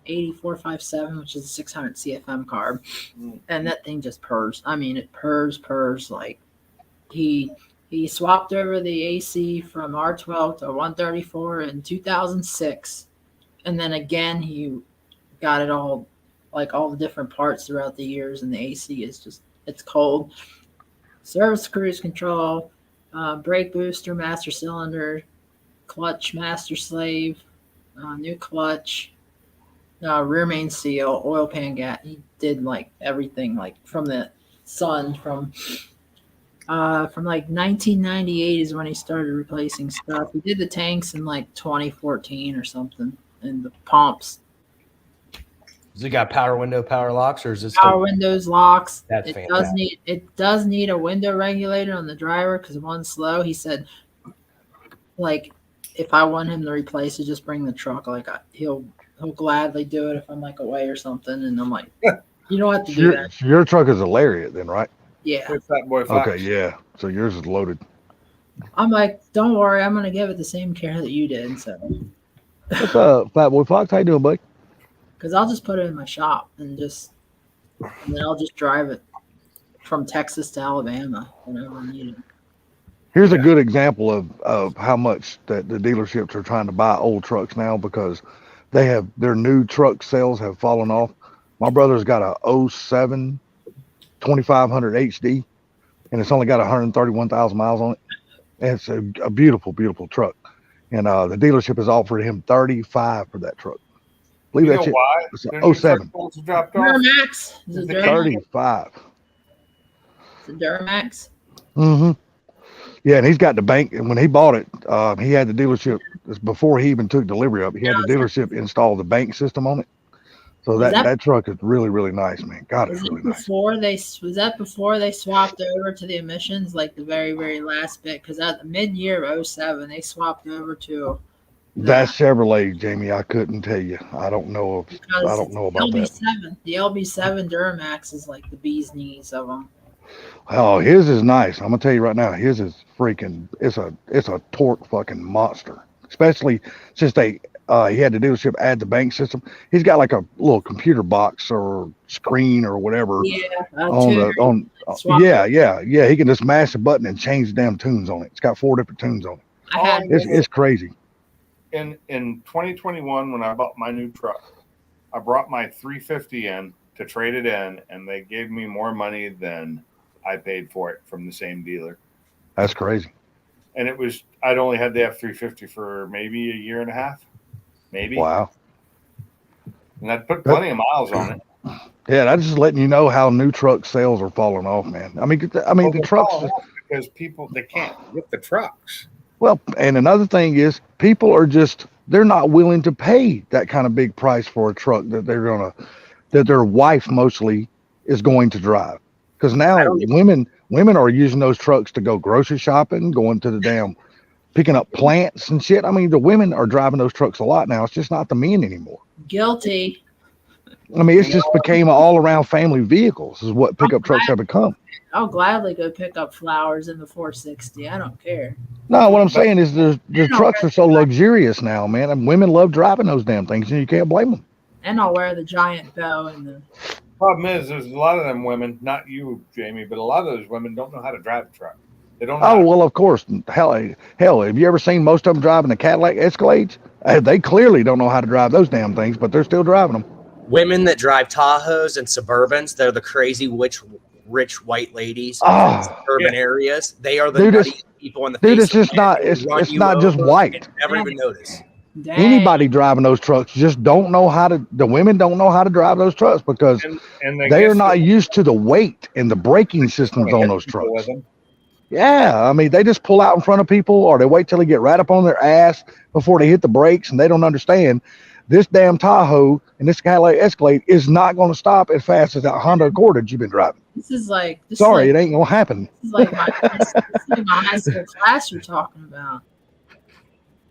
8457, which is a 600 CFM carb, and that thing just purrs. I mean, it purrs like he swapped over the AC from R12 to 134 in 2006, and then again he got it all, like all the different parts throughout the years, and the AC is just, it's cold. Service cruise control, brake booster, master cylinder, clutch master slave, new clutch, rear main seal, oil pan gap. He did like everything, like from the sun, from like 1998 is when he started replacing stuff. He did the tanks in like 2014 or something, and the pumps. Does it got power window, power locks, or is it Power windows, locks. That's It does need a window regulator on the driver because one's slow. He said, like, if I want him to replace it, just bring the truck. Like he'll gladly do it if I'm like away or something. And I'm like, you don't have to do that. Your truck is a Lariat then, right? Yeah. It's that boy Fox. Okay, yeah. So yours is loaded. I'm like, don't worry, I'm gonna give it the same care that you did. So, What's up, Fat Boy Fox? How you doing, buddy? because I'll just put it in my shop and then I'll just drive it from Texas to Alabama whenever I need it. Here's a Yeah. good example of how much that the dealerships are trying to buy old trucks now because they have their new truck sales have fallen off. My brother's got a '07 2500 HD, and it's only got 131,000 miles on it. And it's a beautiful, beautiful truck. And the dealership has offered him 35 for that truck. Believe You that know shit. why? It's Their a new truck 07. tools have dropped off. Duramax. Is it Duramax? 35. Is it Duramax? Mm-hmm. Yeah, and he's got the bank. And when he bought it, he had the dealership before he even took delivery of it. He had the dealership install the bank system on it. So that truck is really, really nice, man. God, it's really nice. Was that before they swapped over to the emissions, like the very, very last bit? Because at the mid-year of 07, they swapped over to That's Chevrolet, Jamie. I couldn't tell you. I don't know about that. LB7. The LB7 Duramax is like the bee's knees of them. Oh, his is nice. I'm gonna tell you right now, his is freaking. It's a torque fucking monster. Especially since he had the dealership add the bank system. He's got like a little computer box or screen or whatever Yeah, yeah. He can just mash a button and change the damn tunes on it. It's got 4 different tunes on it. It's crazy. In 2021, when I bought my new truck, I brought my 350 in to trade it in, and they gave me more money than I paid for it from the same dealer. That's crazy. And I'd only had the F350 for maybe a year and a half, maybe. Wow. And I'd put plenty of miles on it. Yeah, that's just letting you know how new truck sales are falling off, man. I mean, the trucks because they can't get the trucks. Well, and another thing is people are they're not willing to pay that kind of big price for a truck that that their wife mostly is going to drive. Because now women are using those trucks to go grocery shopping, going to the damn picking up plants and shit. I mean, the women are driving those trucks a lot now. It's just not the men anymore. Guilty. I mean, it's just became an all-around family vehicles is what pickup trucks have become. I'll gladly go pick up flowers in the 460. I don't care. No, what I'm saying is the trucks are so luxurious now, man. And women love driving those damn things, and you can't blame them. And I'll wear the giant bow and the. Problem is, there's a lot of them women, not you, Jamie, but a lot of those women don't know how to drive a truck. They don't. Oh well, of course. Hell, have you ever seen most of them driving the Cadillac Escalades? They clearly don't know how to drive those damn things, but they're still driving them. Women that drive Tahoes and Suburbans, they're the crazy rich white ladies in urban areas. They are the nutty people in the face. It's just not. It's not just white. Never even notice. Dang. Anybody driving those trucks just don't know how to. The women don't know how to drive those trucks because they are not used to the weight and the braking systems on those trucks. Yeah, I mean, they just pull out in front of people, or they wait till they get right up on their ass before they hit the brakes, and they don't understand. This damn Tahoe and this Cadillac Escalade is not going to stop as fast as that Honda Accord that you've been driving. This is like. It ain't going to happen. This is like my high school class you're talking about.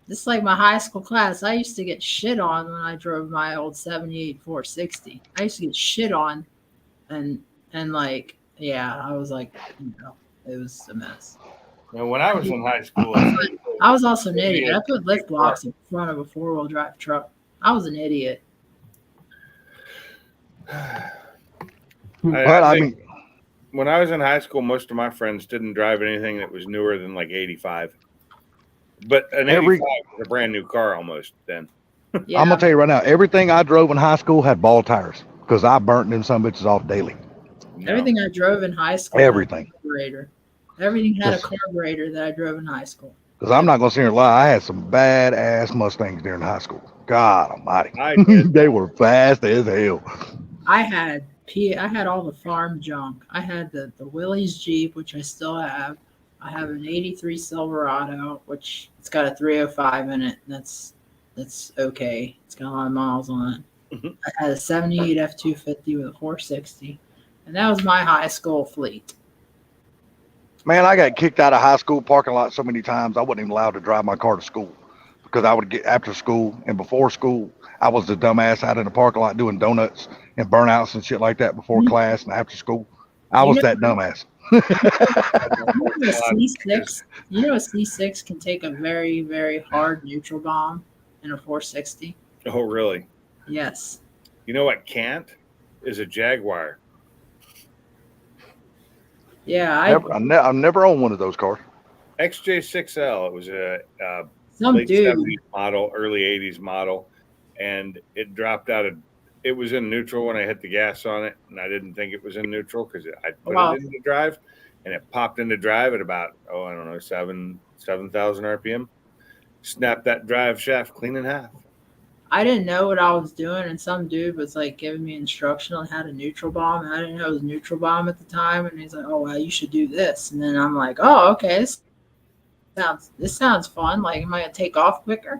This is like my high school class. I used to get shit on when I drove my old 78 460. I used to get shit on, and like, yeah, I was like, it was a mess. Now, when I was in high school, I was also an idiot. I put lift blocks in front of a 4-wheel drive truck. I was an idiot. I mean, when I was in high school, most of my friends didn't drive anything that was newer than like 85. But an 85 was a brand new car almost then. Yeah. I'm gonna tell you right now, everything I drove in high school had ball tires because I burnt them some bitches off daily. Everything I drove in high school. Everything. Had a carburetor. Everything had a carburetor that I drove in high school. Because I'm not gonna sit here and lie, I had some bad ass Mustangs during high school. God Almighty, they were fast as hell. I had all the farm junk. I had the Willys Jeep, which I still have. I have an 83 Silverado, which it's got a 305 in it. That's okay. It's got a lot of miles on it. Mm-hmm. I had a 78 F250 with a 460. And that was my high school fleet. Man, I got kicked out of high school parking lot so many times I wasn't even allowed to drive my car to school because I would get after school and before school. I was the dumbass out in the parking lot doing donuts and burnouts and shit like that before class and after school. I was that dumbass. You know a C6 can take a very, very hard neutral bomb in a 460? Oh, really? Yes. You know what can't? Is a Jaguar. Yeah. I've never owned one of those cars. XJ6L. It was a Some late dude. 70s model, early 80s model, and it dropped out of. It was in neutral when I hit the gas on it, and I didn't think it was in neutral because I put Wow. it into drive, and it popped into drive at about I don't know 7,000 RPM. Snapped that drive shaft clean in half. I didn't know what I was doing, and some dude was like giving me instruction on how to neutral bomb. I didn't know it was neutral bomb at the time, and he's like, "Oh, well, you should do this." And then I'm like, "Oh, okay, this sounds fun. Like, am I gonna take off quicker?"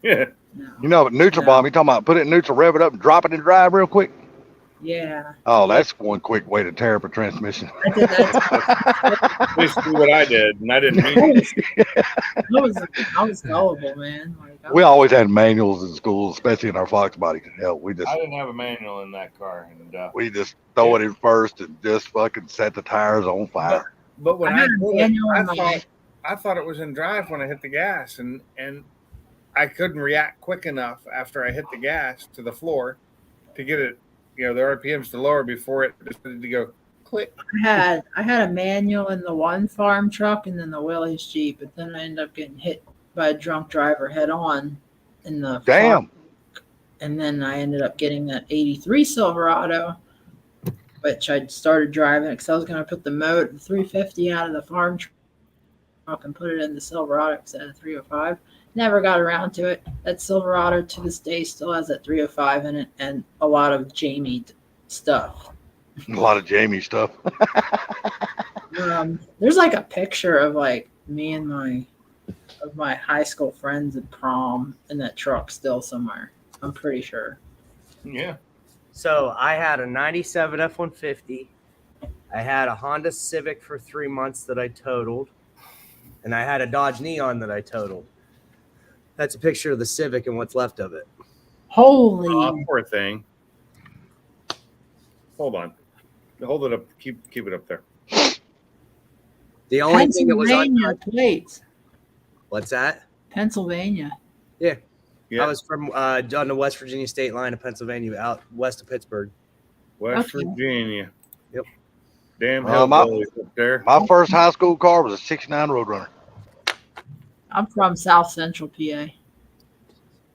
Yeah. No. You know, neutral bomb. You talking about put it in neutral, rev it up, and drop it in drive real quick? Yeah, Oh, that's one quick way to tear up a transmission. I did that. Basically what I did, and I didn't mean it. I was gullible, man. Like, We always had manuals in school, especially in our Fox body. Hell, I didn't have a manual in that car, and we just throw it in first and just fucking set the tires on fire. but when I I had a did it, manual in my. I thought it was in drive when I hit the gas, and I couldn't react quick enough after I hit the gas to the floor to get it, the RPMs to lower before it decided to go click. I had a manual in the one farm truck and then the Willys Jeep, but then I ended up getting hit by a drunk driver head on in the Damn. farm. And then I ended up getting that 83 Silverado, which I started driving because I was going to put the 350 out of the farm truck and put it in the Silverado instead of 305. Never got around to it. That Silverado to this day still has that 305 in it and a lot of Jamie stuff. A lot of Jamie stuff. There's like a picture of like me and my high school friends at prom in that truck still somewhere. I'm pretty sure. Yeah. So I had a 97 F-150. I had a Honda Civic for 3 months that I totaled. And I had a Dodge Neon that I totaled. That's a picture of the Civic and what's left of it. Holy. Poor thing. Hold on. Hold it up. Keep it up there. The only thing that was on Pennsylvania plates. what's that? Pennsylvania. Yeah. I was from on the West Virginia state line of Pennsylvania, out west of Pittsburgh. West Okay. Virginia. Yep. Damn Well, hillbillies up there. My first high school car was a 69 Roadrunner. I'm from South Central PA.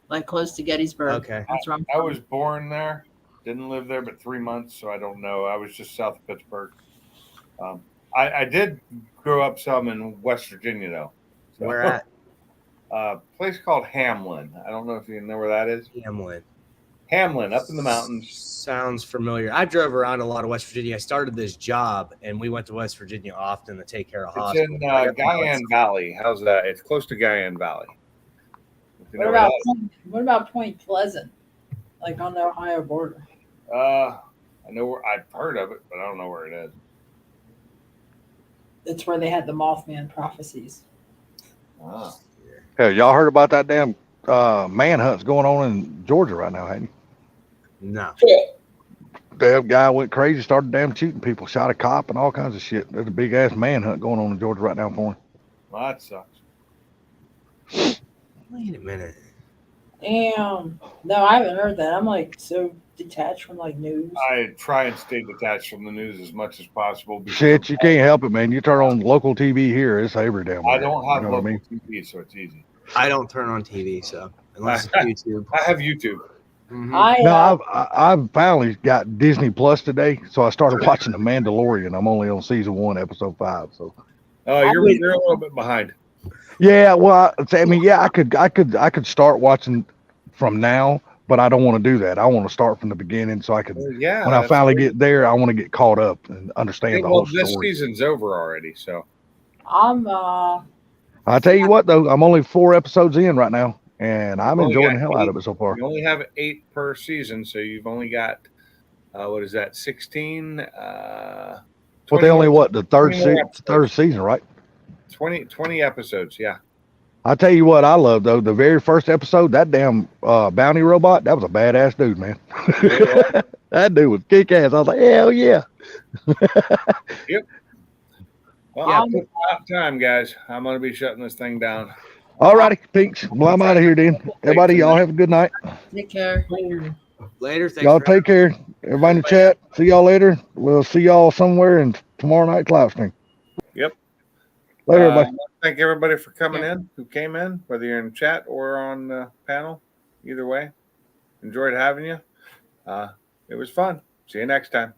Like close to Gettysburg. Okay. That's where I'm I from. was born there. Didn't live there but 3 months, so I don't know. I was just south of Pittsburgh. I did grow up some in West Virginia, though. So, Where at? A place called Hamlin. I don't know if you know where that is. Hamlin. Hamlin, up in the mountains. Sounds familiar. I drove around a lot of West Virginia. I started this job, and we went to West Virginia often to take care of It's hospitals. in Guyan Valley. How's that? It's close to Guyan Valley. If you know What where what about Point Pleasant? Like on the Ohio border. that is. I know where I've heard of it, but I don't know where it is. It's where they had the Mothman prophecies. Ah. Hell, y'all heard about that damn manhunt's going on in Georgia right now, hadn't you? No. Damn guy went crazy, started damn shooting people, shot a cop and all kinds of shit. There's a big ass manhunt going on in Georgia right now for him. Well, that sucks. Wait a minute. Damn. No, I haven't heard that. I'm like so detached from like news. I try and stay detached from the news as much as possible. because Shit, you can't help it, man. You turn on local TV here, it's every damn I way. don't have You know what I local mean? TV, so it's easy. I don't turn on TV, so unless it's YouTube. I have YouTube. Mhm. No, I've finally got Disney Plus today, so I started watching The Mandalorian. I'm only on season 1, episode 5. So Oh, you're a little bit behind. yeah, well, I mean, yeah, I could start watching from now, but I don't want to do that. I want to start from the beginning so I can. Yeah. When I that's finally great. get there, I want to get caught up and understand Hey, the well, whole this story. season's over already, so I tell you what, though, I'm only 4 episodes in right now, and I'm Well, enjoying yeah, the hell out of it so far. you only have 8 per season, so you've only got what is that? 16. But they only the third 20 more episodes. third season, right? 20 episodes. Yeah. I tell you what, I love though the very first episode. That damn bounty robot, that was a badass dude, man. Yeah. That dude was kick ass. I was like, hell yeah. Well, Yeah. it's about time, guys. I'm gonna be shutting this thing down. All righty, Pinks. Well, I'm out of here then. Everybody, y'all have a good night. Take care. Later. Thanks Y'all for take care. Everybody in the chat. See y'all later. We'll see y'all somewhere in tomorrow night's live stream. Later, everybody. Thank everybody for coming in, who came in, whether you're in chat or on the panel. Either way, enjoyed having you. It was fun. See you next time.